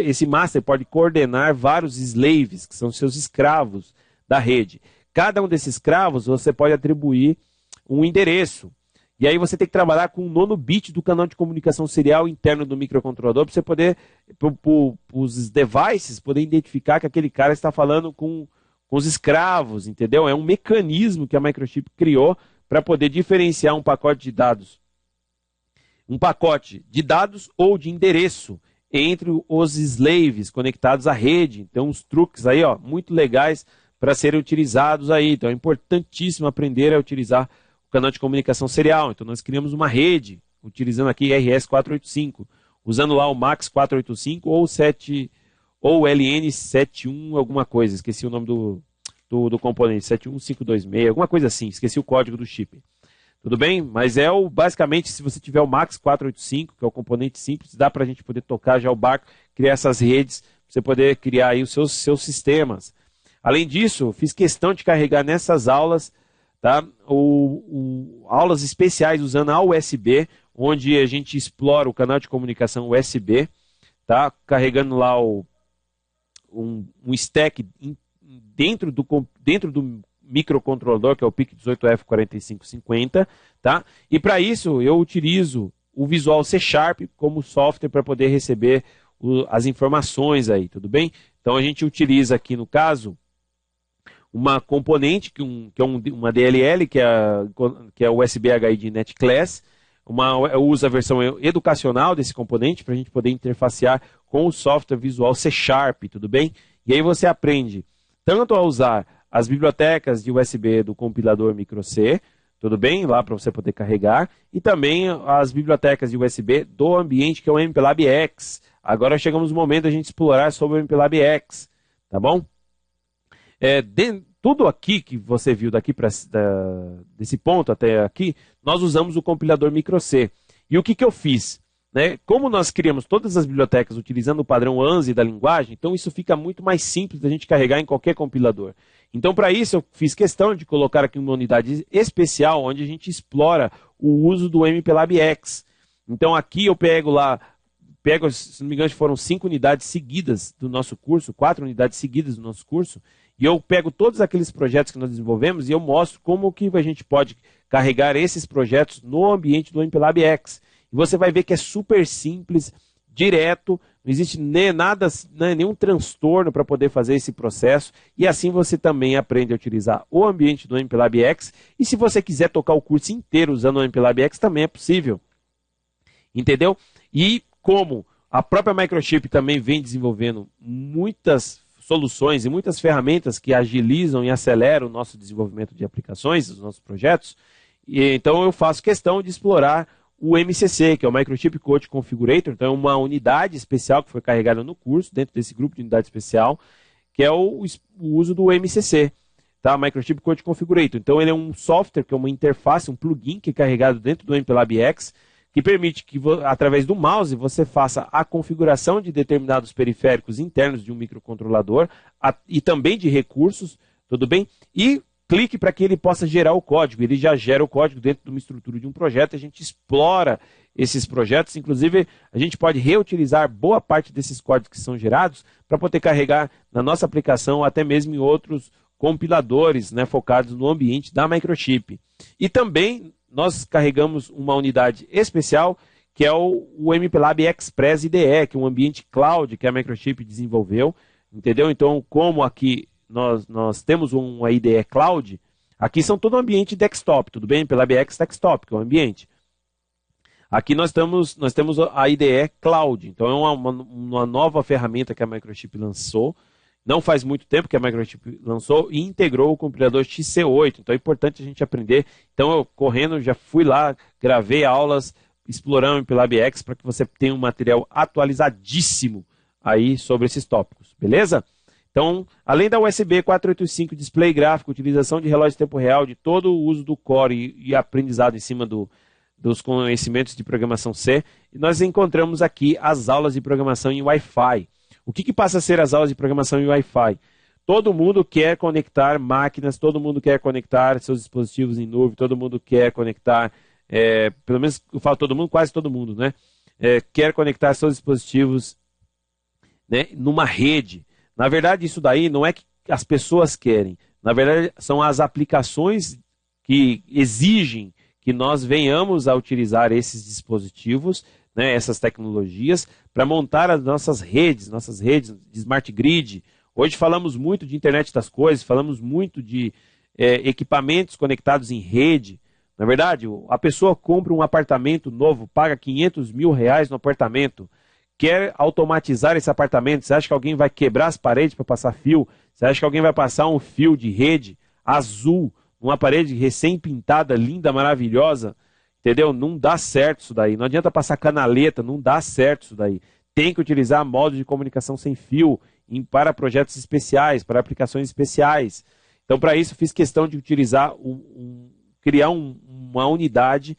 esse master pode coordenar vários slaves, que são seus escravos da rede. Cada um desses escravos você pode atribuir um endereço. E aí você tem que trabalhar com o nono bit do canal de comunicação serial interno do microcontrolador para você poder, os devices, poder identificar que aquele cara está falando com os escravos, entendeu? É um mecanismo que a Microchip criou para poder diferenciar um pacote de dados. Um pacote de dados ou de endereço entre os slaves conectados à rede. Então, uns truques aí, ó, muito legais para serem utilizados aí. Então, é importantíssimo aprender a utilizar o canal de comunicação serial. Então, nós criamos uma rede, utilizando aqui RS485, usando lá o MAX 485 ou LN71, alguma coisa. Esqueci o nome do componente, 71526, alguma coisa assim. Esqueci o código do chip. Tudo bem? Mas basicamente, se você tiver o MAX 485, que é o componente simples, dá para a gente poder tocar já o barco, criar essas redes, para você poder criar aí os seus sistemas. Além disso, fiz questão de carregar nessas aulas, tá, aulas especiais usando a USB, onde a gente explora o canal de comunicação USB, tá, carregando lá um stack dentro do microcontrolador, que é o PIC18F4550, tá? E para isso eu utilizo o Visual C Sharp como software para poder receber as informações aí, tudo bem? Então a gente utiliza aqui no caso uma componente que é uma DLL, que é o USB HID NetClass. Eu uso a versão educacional desse componente para a gente poder interfacear com o software Visual C Sharp, tudo bem? E aí você aprende tanto a usar as bibliotecas de USB do compilador microC, tudo bem? Lá para você poder carregar. E também as bibliotecas de USB do ambiente, que é o MPLAB X. Agora chegamos no momento da gente explorar sobre o MPLAB X, tá bom? Tudo aqui que você viu desse ponto até aqui, nós usamos o compilador microC. E o que eu fiz? Né? Como nós criamos todas as bibliotecas utilizando o padrão ANSI da linguagem, então isso fica muito mais simples da gente carregar em qualquer compilador. Então, para isso, eu fiz questão de colocar aqui uma unidade especial, onde a gente explora o uso do MPLAB X. Então, aqui eu pego, se não me engano, foram 5 unidades seguidas do nosso curso, 4 unidades seguidas do nosso curso, e eu pego todos aqueles projetos que nós desenvolvemos e eu mostro como que a gente pode carregar esses projetos no ambiente do MPLAB X. E você vai ver que é super simples, direto, não existe nenhum transtorno para poder fazer esse processo. E assim você também aprende a utilizar o ambiente do MPLAB X. E se você quiser tocar o curso inteiro usando o MPLAB X, também é possível. Entendeu? E como a própria Microchip também vem desenvolvendo muitas soluções e muitas ferramentas que agilizam e aceleram o nosso desenvolvimento de aplicações, os nossos projetos, então eu faço questão de explorar o MCC, que é o Microchip Code Configurator. Então é uma unidade especial que foi carregada no curso, dentro desse grupo de unidade especial, que é o uso do MCC, tá? Microchip Code Configurator. Então ele é um software, que é uma interface, um plugin que é carregado dentro do MPLAB X, que permite que, através do mouse, você faça a configuração de determinados periféricos internos de um microcontrolador e também de recursos, tudo bem? E clique para que ele possa gerar o código. Ele já gera o código dentro de uma estrutura de um projeto, a gente explora esses projetos, inclusive a gente pode reutilizar boa parte desses códigos que são gerados para poder carregar na nossa aplicação, até mesmo em outros compiladores, né, focados no ambiente da Microchip. E também nós carregamos uma unidade especial, que é o MPLAB Express IDE, que é um ambiente cloud que a Microchip desenvolveu, entendeu? Então, como aqui nós temos uma IDE Cloud, aqui são todo ambiente desktop, tudo bem? Pela BX Desktop, que é o ambiente. Aqui nós temos a IDE Cloud, então é uma nova ferramenta que a Microchip lançou. Não faz muito tempo que a Microchip lançou e integrou o compilador XC8, então é importante a gente aprender. Então eu, correndo, já fui lá, gravei aulas, explorando o MPLAB X para que você tenha um material atualizadíssimo aí sobre esses tópicos, beleza? Então, além da USB 485, display gráfico, utilização de relógio em tempo real, de todo o uso do Core e aprendizado em cima dos conhecimentos de programação C, nós encontramos aqui as aulas de programação em Wi-Fi. O que passa a ser as aulas de programação em Wi-Fi? Todo mundo quer conectar máquinas, todo mundo quer conectar seus dispositivos em nuvem, todo mundo quer conectar, pelo menos eu falo todo mundo, quase todo mundo, né? Quer conectar seus dispositivos, né, numa rede. Na verdade, isso daí não é que as pessoas querem. Na verdade, são as aplicações que exigem que nós venhamos a utilizar esses dispositivos, né, essas tecnologias, para montar as nossas redes de smart grid. Hoje falamos muito de internet das coisas, falamos muito de equipamentos conectados em rede. Na verdade, a pessoa compra um apartamento novo, paga R$500 mil no apartamento, quer automatizar esse apartamento. Você acha que alguém vai quebrar as paredes para passar fio? Você acha que alguém vai passar um fio de rede azul, uma parede recém-pintada, linda, maravilhosa? Entendeu? Não dá certo isso daí. Não adianta passar canaleta, não dá certo isso daí. Tem que utilizar modos de comunicação sem fio para projetos especiais, para aplicações especiais. Então, para isso, fiz questão de utilizar, criar uma unidade,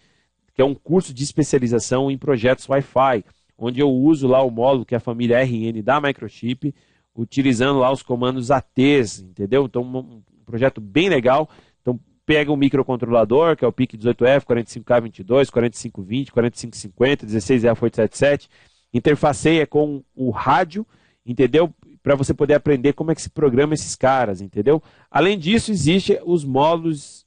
que é um curso de especialização em projetos Wi-Fi, onde eu uso lá o módulo que é a família RN da Microchip, utilizando lá os comandos ATs, entendeu? Então, um projeto bem legal. Então, pega um microcontrolador, que é o PIC18F, 45K22, 4520, 4550, 16F877, interfaceia com o rádio, entendeu? para você poder aprender como é que se programa esses caras, entendeu? Além disso, existem os módulos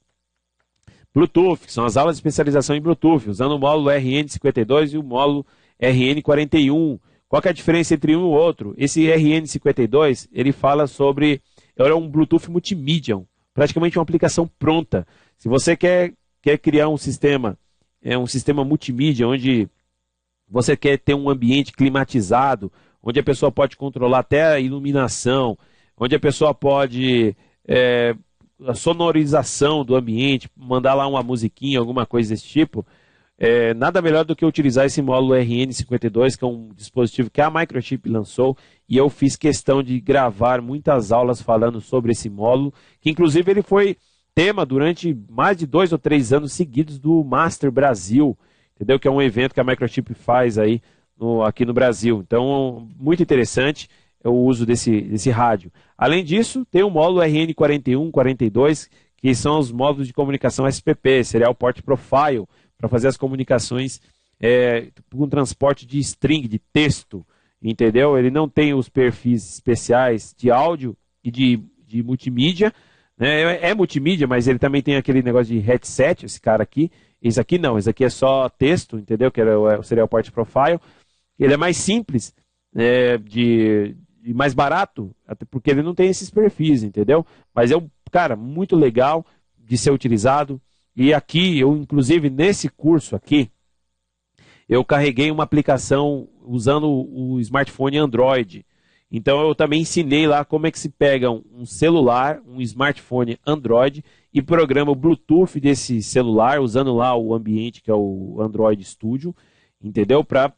Bluetooth, que são as aulas de especialização em Bluetooth, usando o módulo RN52 e o módulo RN41. Qual que é a diferença entre um e o outro? Esse RN52, ele fala sobre, é um Bluetooth multimídia, praticamente uma aplicação pronta. Se você quer criar um sistema multimídia, onde você quer ter um ambiente climatizado, onde a pessoa pode controlar até a iluminação, onde a pessoa pode a sonorização do ambiente, mandar lá uma musiquinha, alguma coisa desse tipo, nada melhor do que utilizar esse módulo RN52, que é um dispositivo que a Microchip lançou, e eu fiz questão de gravar muitas aulas falando sobre esse módulo, que inclusive ele foi tema durante mais de 2 ou 3 anos seguidos do Master Brasil, entendeu? Que é um evento que a Microchip faz aí aqui no Brasil. Então, muito interessante o uso desse rádio. Além disso, tem o módulo RN41, 42, que são os módulos de comunicação SPP, Serial Port Profile, para fazer as comunicações com transporte de string, de texto, entendeu? Ele não tem os perfis especiais de áudio e de multimídia, né? É multimídia, mas ele também tem aquele negócio de headset, esse cara aqui. Esse aqui não, esse aqui é só texto, entendeu? Que era o Serial Port Profile. Ele é mais simples, e mais barato, até porque ele não tem esses perfis, entendeu? Mas é cara, muito legal de ser utilizado. E aqui, inclusive, nesse curso aqui, eu carreguei uma aplicação usando o smartphone Android. Então, eu também ensinei lá como é que se pega um celular, um smartphone Android, e programa o Bluetooth desse celular, usando lá o ambiente que é o Android Studio, entendeu? Para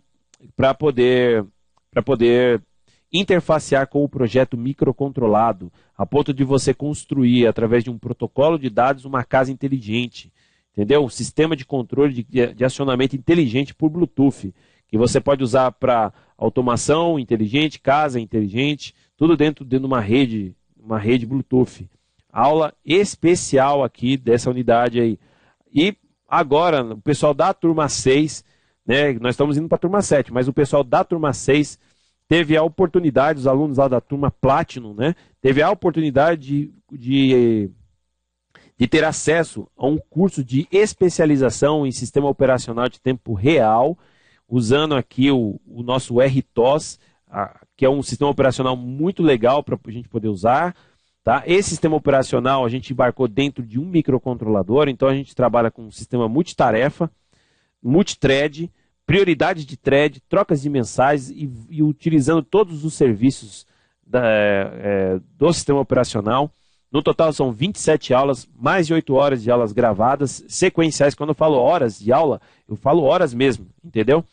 poder interfacear com o projeto microcontrolado, a ponto de você construir, através de um protocolo de dados, uma casa inteligente, entendeu? Um sistema de controle de acionamento inteligente por Bluetooth, que você pode usar para automação inteligente, casa inteligente, tudo dentro de uma rede Bluetooth. Aula especial aqui dessa unidade aí. E agora, o pessoal da turma 6, né, nós estamos indo para a turma 7, mas o pessoal da turma 6 teve a oportunidade, os alunos lá da turma Platinum, né, teve a oportunidade de ter acesso a um curso de especialização em sistema operacional de tempo real, usando aqui o nosso RTOS, que é um sistema operacional muito legal para a gente poder usar. Tá? Esse sistema operacional a gente embarcou dentro de um microcontrolador, então a gente trabalha com um sistema multitarefa, multithread, prioridade de thread, trocas de mensagens e utilizando todos os serviços do sistema operacional. No total são 27 aulas, mais de 8 horas de aulas gravadas, sequenciais. Quando eu falo horas de aula, eu falo horas mesmo, entendeu?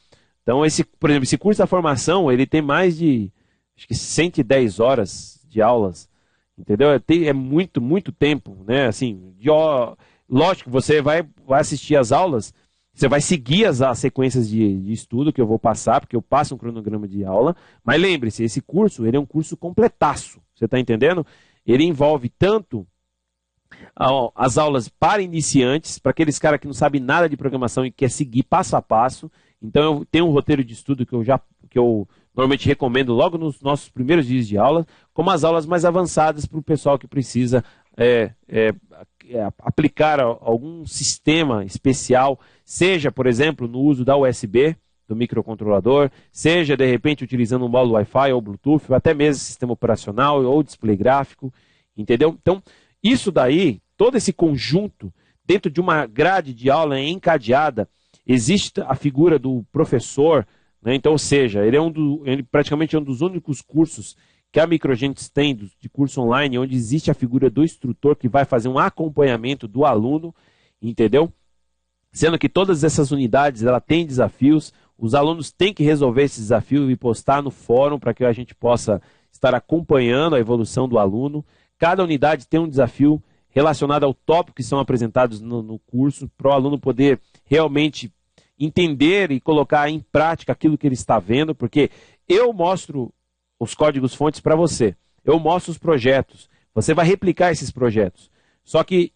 Então, por exemplo, esse curso da formação, ele tem mais de, acho que 110 horas de aulas, entendeu? É muito, muito tempo, né? Assim, lógico, você vai assistir as aulas, você vai seguir as sequências de estudo que eu vou passar, porque eu passo um cronograma de aula, mas lembre-se, esse curso, ele é um curso completaço, você está entendendo? Ele envolve tanto as aulas para iniciantes, para aqueles caras que não sabem nada de programação e quer seguir passo a passo. Então eu tenho um roteiro de estudo que eu normalmente recomendo logo nos nossos primeiros dias de aula, como as aulas mais avançadas para o pessoal que precisa aplicar algum sistema especial, seja, por exemplo, no uso da USB, do microcontrolador, seja, de repente, utilizando um módulo Wi-Fi ou Bluetooth, ou até mesmo sistema operacional ou display gráfico, entendeu? Então, isso daí, todo esse conjunto, dentro de uma grade de aula encadeada, existe a figura do professor, né? Então, ou seja, ele praticamente é um dos únicos cursos que a Microgentes tem, de curso online, onde existe a figura do instrutor que vai fazer um acompanhamento do aluno, entendeu? Sendo que todas essas unidades, ela tem desafios, os alunos têm que resolver esse desafio e postar no fórum para que a gente possa estar acompanhando a evolução do aluno. Cada unidade tem um desafio relacionado ao tópico que são apresentados no curso, para o aluno poder realmente entender e colocar em prática aquilo que ele está vendo, porque eu mostro os códigos-fontes para você, eu mostro os projetos, você vai replicar esses projetos. Só que,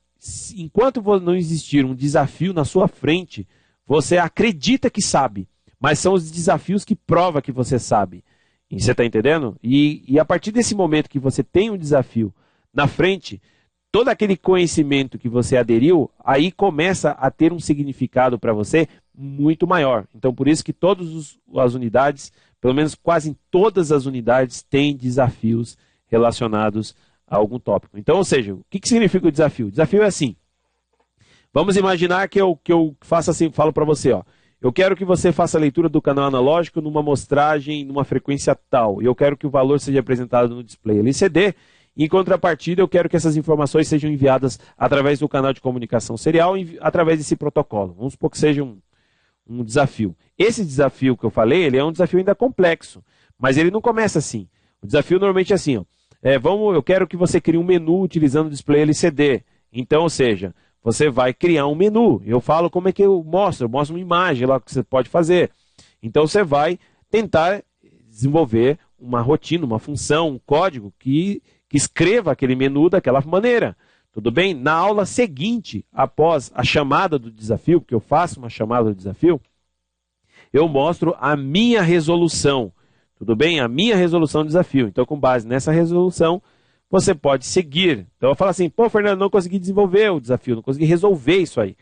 enquanto não existir um desafio na sua frente, você acredita que sabe, mas são os desafios que provam que você sabe. E você está entendendo? E a partir desse momento que você tem um desafio na frente, todo aquele conhecimento que você aderiu, aí começa a ter um significado para você muito maior. Então, por isso que todas as unidades, pelo menos quase todas as unidades, têm desafios relacionados a algum tópico. Então, ou seja, o que significa o desafio? O desafio é assim. Vamos imaginar que eu faça assim, falo para você, ó. Eu quero que você faça a leitura do canal analógico numa amostragem, numa frequência tal. E eu quero que o valor seja apresentado no display LCD. Em contrapartida, eu quero que essas informações sejam enviadas através do canal de comunicação serial, através desse protocolo. Vamos supor que seja um desafio. Esse desafio que eu falei, ele é um desafio ainda complexo, mas ele não começa assim. O desafio normalmente é assim, ó. Eu quero que você crie um menu utilizando o display LCD. Então, ou seja, você vai criar um menu. Eu falo como é que eu mostro uma imagem lá que você pode fazer. Então você vai tentar desenvolver uma rotina, uma função, um código que escreva aquele menu daquela maneira. Tudo bem? Na aula seguinte, após a chamada do desafio, porque eu faço uma chamada do desafio, eu mostro a minha resolução. Tudo bem? A minha resolução do desafio. Então, com base nessa resolução, você pode seguir. Então eu falo assim, pô, Fernando, não consegui desenvolver o desafio, não consegui resolver isso aí.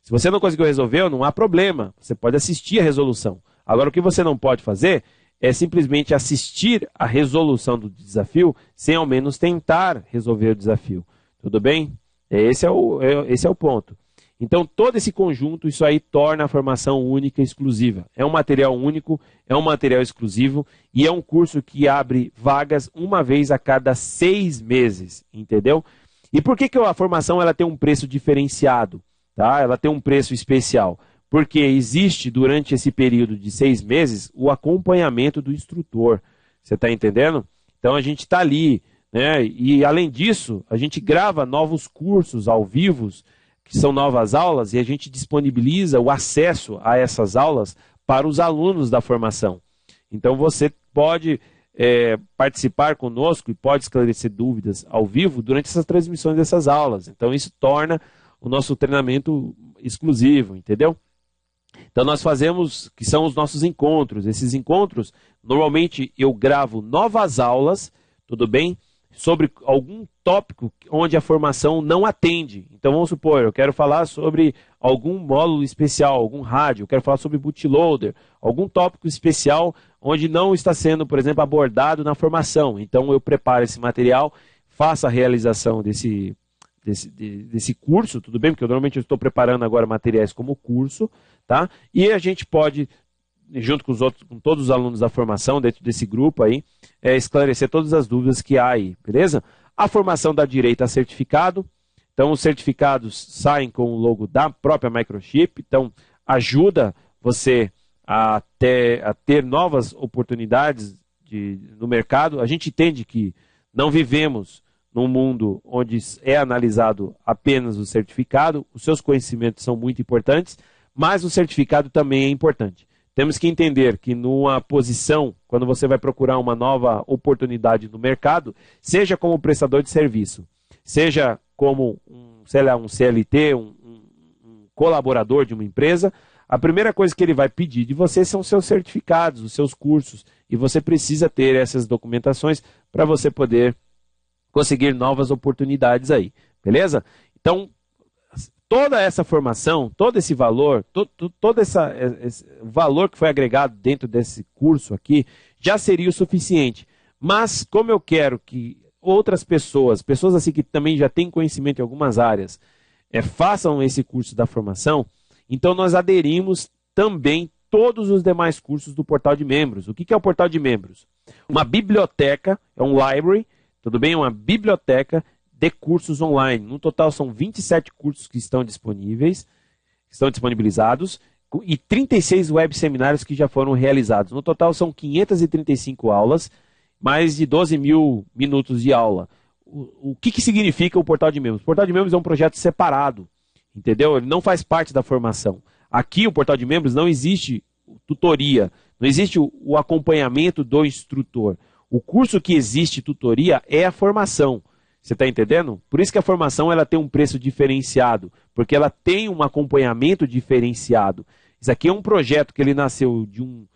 Se você não conseguiu resolver, não há problema. Você pode assistir a resolução. Agora, o que você não pode fazer é simplesmente assistir a resolução do desafio sem ao menos tentar resolver o desafio. Tudo bem? Esse é o ponto. Então, todo esse conjunto, isso aí torna a formação única e exclusiva. É um material único, é um material exclusivo e é um curso que abre vagas uma vez a cada 6 meses, entendeu? E por que a formação ela tem um preço diferenciado? Tá? Ela tem um preço especial. Porque existe, durante esse período de 6 meses, o acompanhamento do instrutor. Você está entendendo? Então, a gente está ali, né? E, além disso, a gente grava novos cursos ao vivo, que são novas aulas, e a gente disponibiliza o acesso a essas aulas para os alunos da formação. Então você pode participar conosco e pode esclarecer dúvidas ao vivo durante essas transmissões dessas aulas. Então isso torna o nosso treinamento exclusivo, entendeu? Então nós fazemos, que são os nossos encontros. Esses encontros, normalmente eu gravo novas aulas, tudo bem? Sobre algum tópico onde a formação não atende. Então vamos supor, eu quero falar sobre algum módulo especial, algum rádio, eu quero falar sobre bootloader, algum tópico especial onde não está sendo, por exemplo, abordado na formação. Então eu preparo esse material, faço a realização desse curso, tudo bem? Porque normalmente eu estou preparando agora materiais como curso, tá? E a gente pode, junto com todos os alunos da formação, dentro desse grupo aí, esclarecer todas as dúvidas que há aí, beleza? A formação dá direito a certificado, então os certificados saem com o logo da própria Microchip, então ajuda você a ter novas oportunidades no mercado. A gente entende que não vivemos num mundo onde é analisado apenas o certificado, os seus conhecimentos são muito importantes, mas o certificado também é importante. Temos que entender que numa posição, quando você vai procurar uma nova oportunidade no mercado, seja como prestador de serviço, seja como um CLT, um colaborador de uma empresa, a primeira coisa que ele vai pedir de você são os seus certificados, os seus cursos, e você precisa ter essas documentações para você poder conseguir novas oportunidades aí, beleza? Então, toda essa formação, todo esse valor, todo esse valor que foi agregado dentro desse curso aqui, já seria o suficiente. Mas como eu quero que outras pessoas assim que também já têm conhecimento em algumas áreas, façam esse curso da formação, então nós aderimos também todos os demais cursos do portal de membros. O que é o portal de membros? Uma biblioteca, é um library, tudo bem? Uma biblioteca de cursos online. No total são 27 cursos que estão disponibilizados e 36 web seminários que já foram realizados. No total são 535 aulas, mais de 12 mil minutos de aula. O que significa o portal de membros? O portal de membros é um projeto separado, entendeu? Ele não faz parte da formação. Aqui, o portal de membros, não existe tutoria, não existe o acompanhamento do instrutor. O curso que existe tutoria é a formação. Você está entendendo? Por isso que a formação ela tem um preço diferenciado, porque ela tem um acompanhamento diferenciado. Isso aqui é um projeto que ele nasceu de um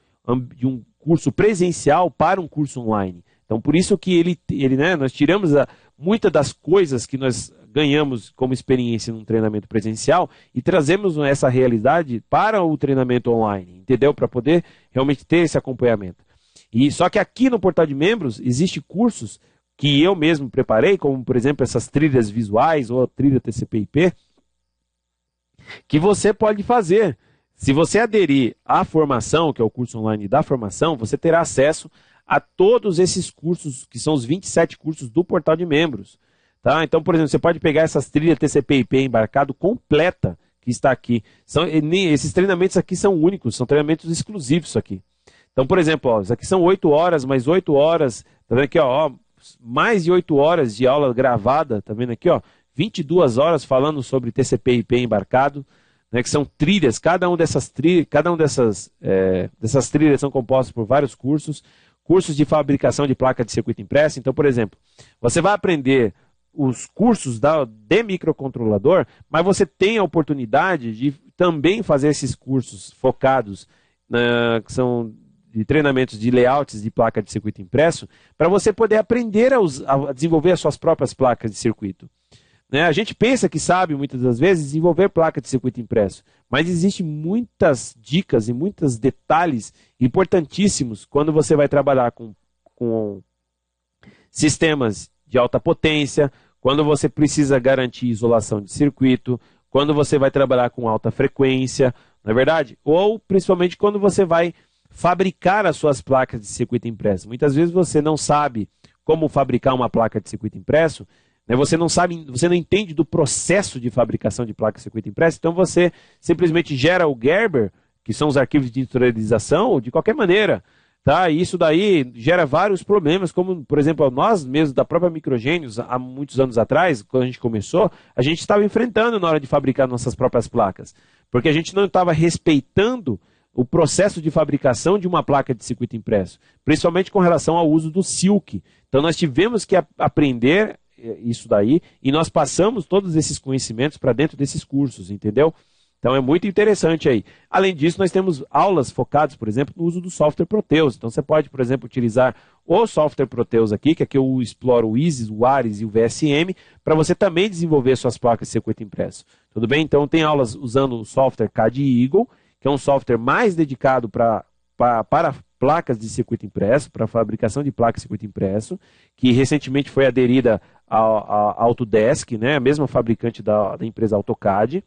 curso presencial para um curso online. Então, por isso que né, nós tiramos muitas das coisas que nós ganhamos como experiência num treinamento presencial e trazemos essa realidade para o treinamento online, entendeu? Para poder realmente ter esse acompanhamento. E só que aqui no Portal de Membros existem cursos que eu mesmo preparei, como por exemplo essas trilhas visuais ou a trilha TCP/IP, que você pode fazer. Se você aderir à formação, que é o curso online da formação, você terá acesso a todos esses cursos, que são os 27 cursos do Portal de Membros. Tá? Então, por exemplo, você pode pegar essas trilhas TCP/IP embarcado completa que está aqui. Esses treinamentos aqui são únicos, são treinamentos exclusivos isso aqui. Então, por exemplo, ó, isso aqui são 8 horas, mais 8 horas, tá vendo aqui, ó, mais de 8 horas de aula gravada, tá vendo aqui, ó, 22 horas falando sobre TCP/IP embarcado, né, que são trilhas, cada uma dessas trilhas são compostas por vários cursos de fabricação de placa de circuito impresso. Então, por exemplo, você vai aprender os cursos de microcontrolador, mas você tem a oportunidade de também fazer esses cursos focados, que são de treinamentos de layouts de placa de circuito impresso, para você poder aprender a desenvolver as suas próprias placas de circuito. Né? A gente pensa que sabe, muitas das vezes, desenvolver placa de circuito impresso, mas existem muitas dicas e muitos detalhes importantíssimos quando você vai trabalhar com sistemas de alta potência, quando você precisa garantir isolação de circuito, quando você vai trabalhar com alta frequência, não é verdade? Ou principalmente quando você vai fabricar as suas placas de circuito impresso. Muitas vezes você não sabe como fabricar uma placa de circuito impresso, né? Você não entende do processo de fabricação de placa de circuito impresso, então você simplesmente gera o Gerber, que são os arquivos de instrumentalização, de qualquer maneira. Tá? E isso daí gera vários problemas, como, por exemplo, nós mesmos da própria Microgênios, há muitos anos atrás, quando a gente começou, a gente estava enfrentando na hora de fabricar nossas próprias placas, porque a gente não estava respeitando o processo de fabricação de uma placa de circuito impresso, principalmente com relação ao uso do Silk. Então nós tivemos que aprender isso daí e nós passamos todos esses conhecimentos para dentro desses cursos, entendeu? Então é muito interessante aí. Além disso, nós temos aulas focadas, por exemplo, no uso do software Proteus. Então você pode, por exemplo, utilizar o software Proteus aqui, que aqui eu exploro o ISIS, o ARIS e o VSM, para você também desenvolver suas placas de circuito impresso. Tudo bem? Então tem aulas usando o software CAD Eagle, que é um software mais dedicado para placas de circuito impresso, para fabricação de placas de circuito impresso, que recentemente foi aderida à Autodesk, né, a mesma fabricante da empresa AutoCAD,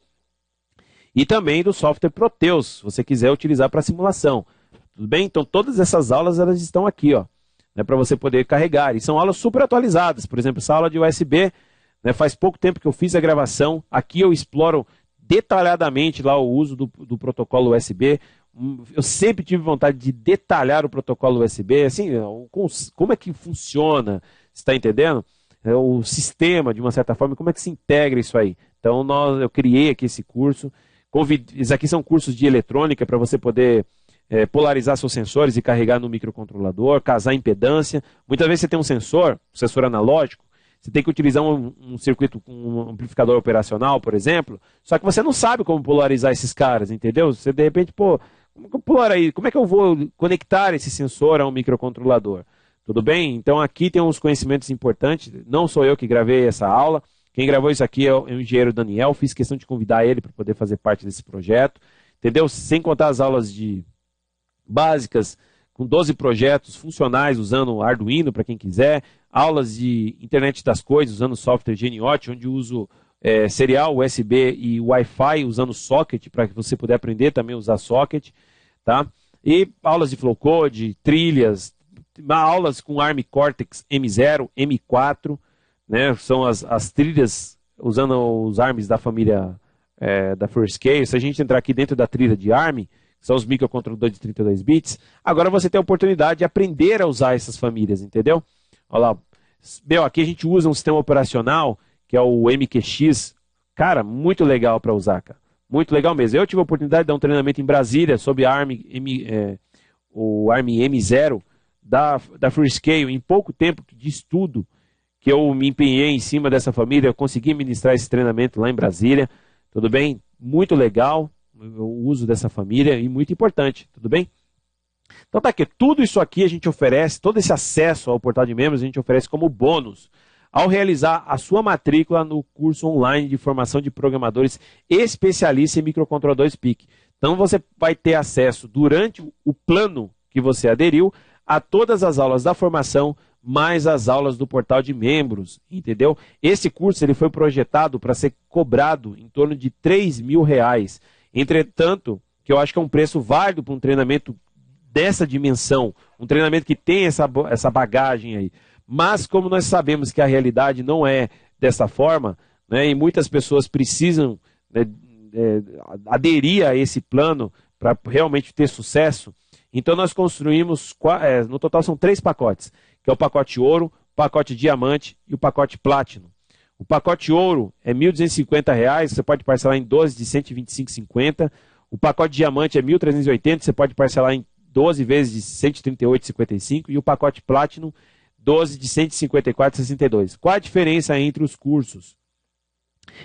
e também do software Proteus, se você quiser utilizar para simulação. Tudo bem? Então todas essas aulas elas estão aqui, ó, né, para você poder carregar. E são aulas super atualizadas. Por exemplo, essa aula de USB, né, faz pouco tempo que eu fiz a gravação. Aqui eu exploro detalhadamente lá o uso do protocolo USB. Eu sempre tive vontade de detalhar o protocolo USB, assim, como é que funciona, você está entendendo? O sistema, de uma certa forma, como é que se integra isso aí. Então eu criei aqui esse curso. Esses aqui são cursos de eletrônica para você poder polarizar seus sensores e carregar no microcontrolador, casar impedância. Muitas vezes você tem um sensor analógico, você tem que utilizar um circuito com um amplificador operacional, por exemplo, só que você não sabe como polarizar esses caras, entendeu? Você de repente, como é que eu vou conectar esse sensor a um microcontrolador? Tudo bem? Então aqui tem uns conhecimentos importantes, não sou eu que gravei essa aula, quem gravou isso aqui é o engenheiro Daniel, fiz questão de convidar ele para poder fazer parte desse projeto, entendeu? Sem contar as aulas básicas, com 12 projetos funcionais usando Arduino para quem quiser, aulas de internet das coisas usando software Geniote, onde uso serial, USB e Wi-Fi usando socket, para que você puder aprender também a usar socket, tá? E aulas de flow code, trilhas, aulas com ARM Cortex M0, M4, né? São as trilhas usando os ARMs da família da Freescale. Se a gente entrar aqui dentro da trilha de ARM, que são os microcontroladores de 32 bits, agora você tem a oportunidade de aprender a usar essas famílias, entendeu? Olha lá, meu, aqui a gente usa um sistema operacional que é o MQX, cara, muito legal para usar, cara, muito legal mesmo. Eu tive a oportunidade de dar um treinamento em Brasília sobre o ARM M0 da Freescale, em pouco tempo de estudo que eu me empenhei em cima dessa família, eu consegui ministrar esse treinamento lá em Brasília, tudo bem? Muito legal o uso dessa família e muito importante, tudo bem? Então tá aqui, tudo isso aqui a gente oferece, todo esse acesso ao portal de membros a gente oferece como bônus ao realizar a sua matrícula no curso online de formação de programadores especialistas em microcontroladores PIC. Então você vai ter acesso durante o plano que você aderiu a todas as aulas da formação, mais as aulas do portal de membros, entendeu? Esse curso ele foi projetado para ser cobrado em torno de R$ 3.000. Entretanto, que eu acho que é um preço válido para um treinamento dessa dimensão, um treinamento que tem essa bagagem aí. Mas como nós sabemos que a realidade não é dessa forma, né, e muitas pessoas precisam, né, aderir a esse plano para realmente ter sucesso, então nós construímos, no total são 3 pacotes, que é o pacote ouro, o pacote diamante e o pacote platino. O pacote ouro é R$ 1.250, você pode parcelar em 12 de R$ 125,50. O pacote diamante é R$ 1.380, você pode parcelar em 12 vezes de R$ 138,55. E o pacote platino, 12 de R$ 154,62. Qual a diferença entre os cursos?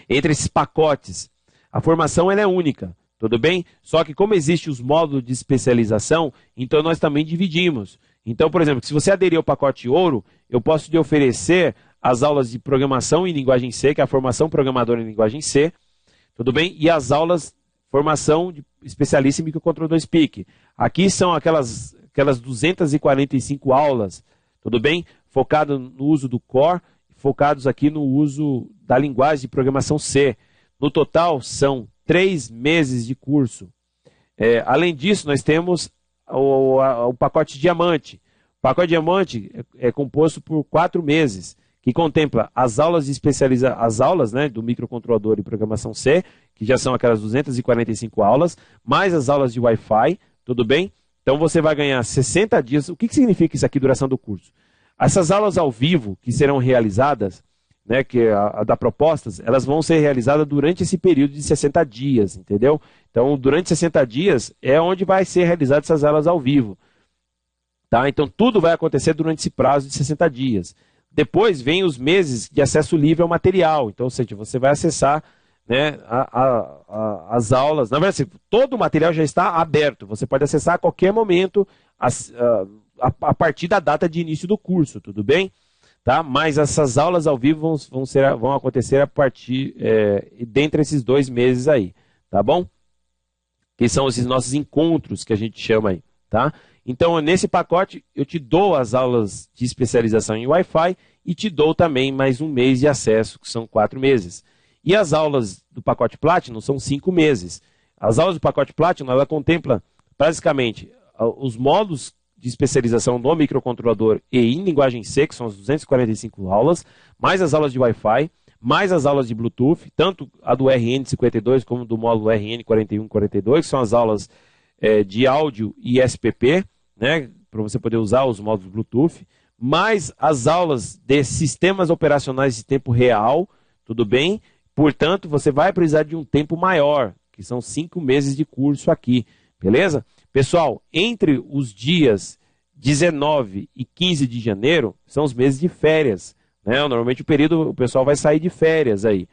Entre esses pacotes? A formação ela é única, tudo bem? Só que como existem os módulos de especialização, então nós também dividimos. Então, por exemplo, se você aderir ao pacote ouro, eu posso te oferecer as aulas de programação em linguagem C, que é a formação programadora em linguagem C, tudo bem? E as aulas formação de especialista em microcontroladores PIC. Aqui são aquelas 245 aulas, tudo bem? Focado no uso do Core, focados aqui no uso da linguagem de programação C. No total, são 3 meses de curso. Além disso, nós temos o pacote diamante. O pacote diamante é composto por 4 meses, que contempla as aulas de as aulas, né, do microcontrolador e programação C, que já são aquelas 245 aulas, mais as aulas de Wi-Fi, tudo bem? Então você vai ganhar 60 dias. O que significa isso aqui, duração do curso? Essas aulas ao vivo que serão realizadas, né, que a da propostas, elas vão ser realizadas durante esse período de 60 dias, entendeu? Então, durante 60 dias é onde vai ser realizadas essas aulas ao vivo. Tá? Então, tudo vai acontecer durante esse prazo de 60 dias. Depois vem os meses de acesso livre ao material. Então, ou seja, você vai acessar, né, as aulas. Na verdade, todo o material já está aberto. Você pode acessar a qualquer momento a partir da data de início do curso, tudo bem? Tá? Mas essas aulas ao vivo vão acontecer a partir dentre esses 2 meses aí, tá bom? Que são esses nossos encontros que a gente chama aí, tá? Então, nesse pacote, eu te dou as aulas de especialização em Wi-Fi e te dou também mais 1 mês de acesso, que são 4 meses. E as aulas do pacote Platinum são 5 meses. As aulas do pacote Platinum, ela contempla, basicamente, os módulos de especialização no microcontrolador e em linguagem C, que são as 245 aulas, mais as aulas de Wi-Fi, mais as aulas de Bluetooth, tanto a do RN52 como do módulo RN41 e 42, que são as aulas de áudio e SPP, né, para você poder usar os módulos Bluetooth, mais as aulas de sistemas operacionais de tempo real, tudo bem? Portanto, você vai precisar de um tempo maior, que são 5 meses de curso aqui, beleza? Pessoal, entre os dias 19 e 15 de janeiro, são os meses de férias, né? Normalmente o pessoal vai sair de férias aí.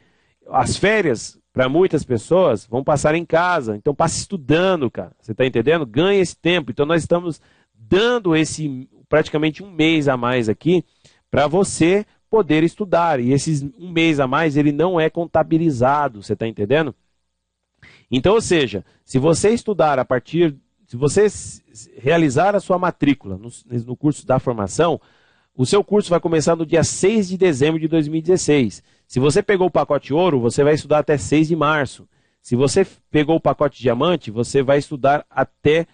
As férias, para muitas pessoas, vão passar em casa, então passe estudando, cara. Você está entendendo? Ganha esse tempo. Então nós estamos dando praticamente 1 mês a mais aqui para você poder estudar. E esses 1 mês a mais, ele não é contabilizado, você está entendendo? Então, ou seja, se você estudar se você realizar a sua matrícula no curso da formação, o seu curso vai começar no dia 6 de dezembro de 2016. Se você pegou o pacote ouro, você vai estudar até 6 de março. Se você pegou o pacote diamante, você vai estudar até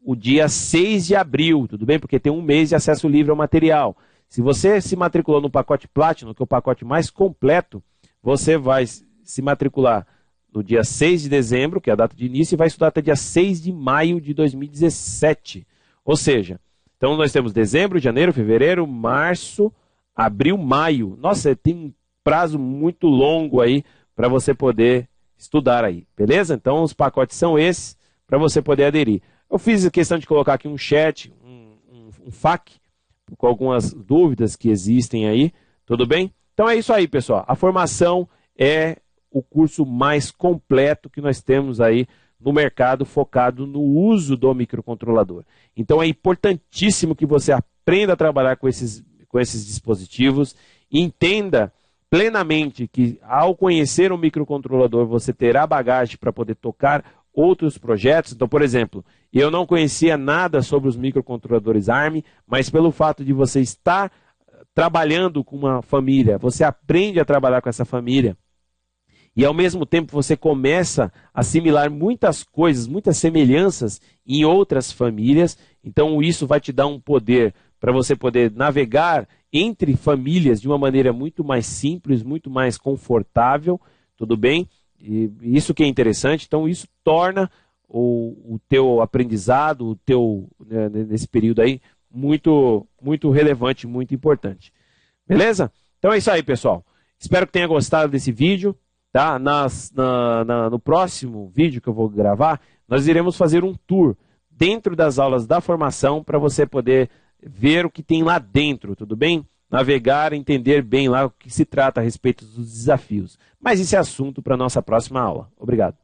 o dia 6 de abril, tudo bem? Porque tem 1 mês de acesso livre ao material. Se você se matriculou no pacote Platinum, que é o pacote mais completo, você vai se matricular no dia 6 de dezembro, que é a data de início, e vai estudar até dia 6 de maio de 2017. Ou seja, então nós temos dezembro, janeiro, fevereiro, março, abril, maio. Nossa, tem um prazo muito longo aí para você poder estudar aí, beleza? Então os pacotes são esses para você poder aderir. Eu fiz a questão de colocar aqui um chat, um FAQ, com algumas dúvidas que existem aí, tudo bem? Então é isso aí, pessoal. A formação é o curso mais completo que nós temos aí no mercado focado no uso do microcontrolador. Então é importantíssimo que você aprenda a trabalhar com esses dispositivos, entenda plenamente que ao conhecer um microcontrolador você terá bagagem para poder tocar outros projetos. Então, por exemplo, eu não conhecia nada sobre os microcontroladores ARM, mas pelo fato de você estar trabalhando com uma família, você aprende a trabalhar com essa família. E ao mesmo tempo você começa a assimilar muitas coisas, muitas semelhanças em outras famílias. Então isso vai te dar um poder para você poder navegar entre famílias de uma maneira muito mais simples, muito mais confortável, tudo bem? E isso que é interessante. Então isso torna o teu aprendizado, o teu, né, nesse período aí, muito, muito relevante, muito importante. Beleza? Então é isso aí, pessoal. Espero que tenha gostado desse vídeo. Tá? No próximo vídeo que eu vou gravar, nós iremos fazer um tour dentro das aulas da formação para você poder ver o que tem lá dentro, tudo bem? Navegar, entender bem lá o que se trata a respeito dos desafios. Mas isso é assunto para a nossa próxima aula. Obrigado.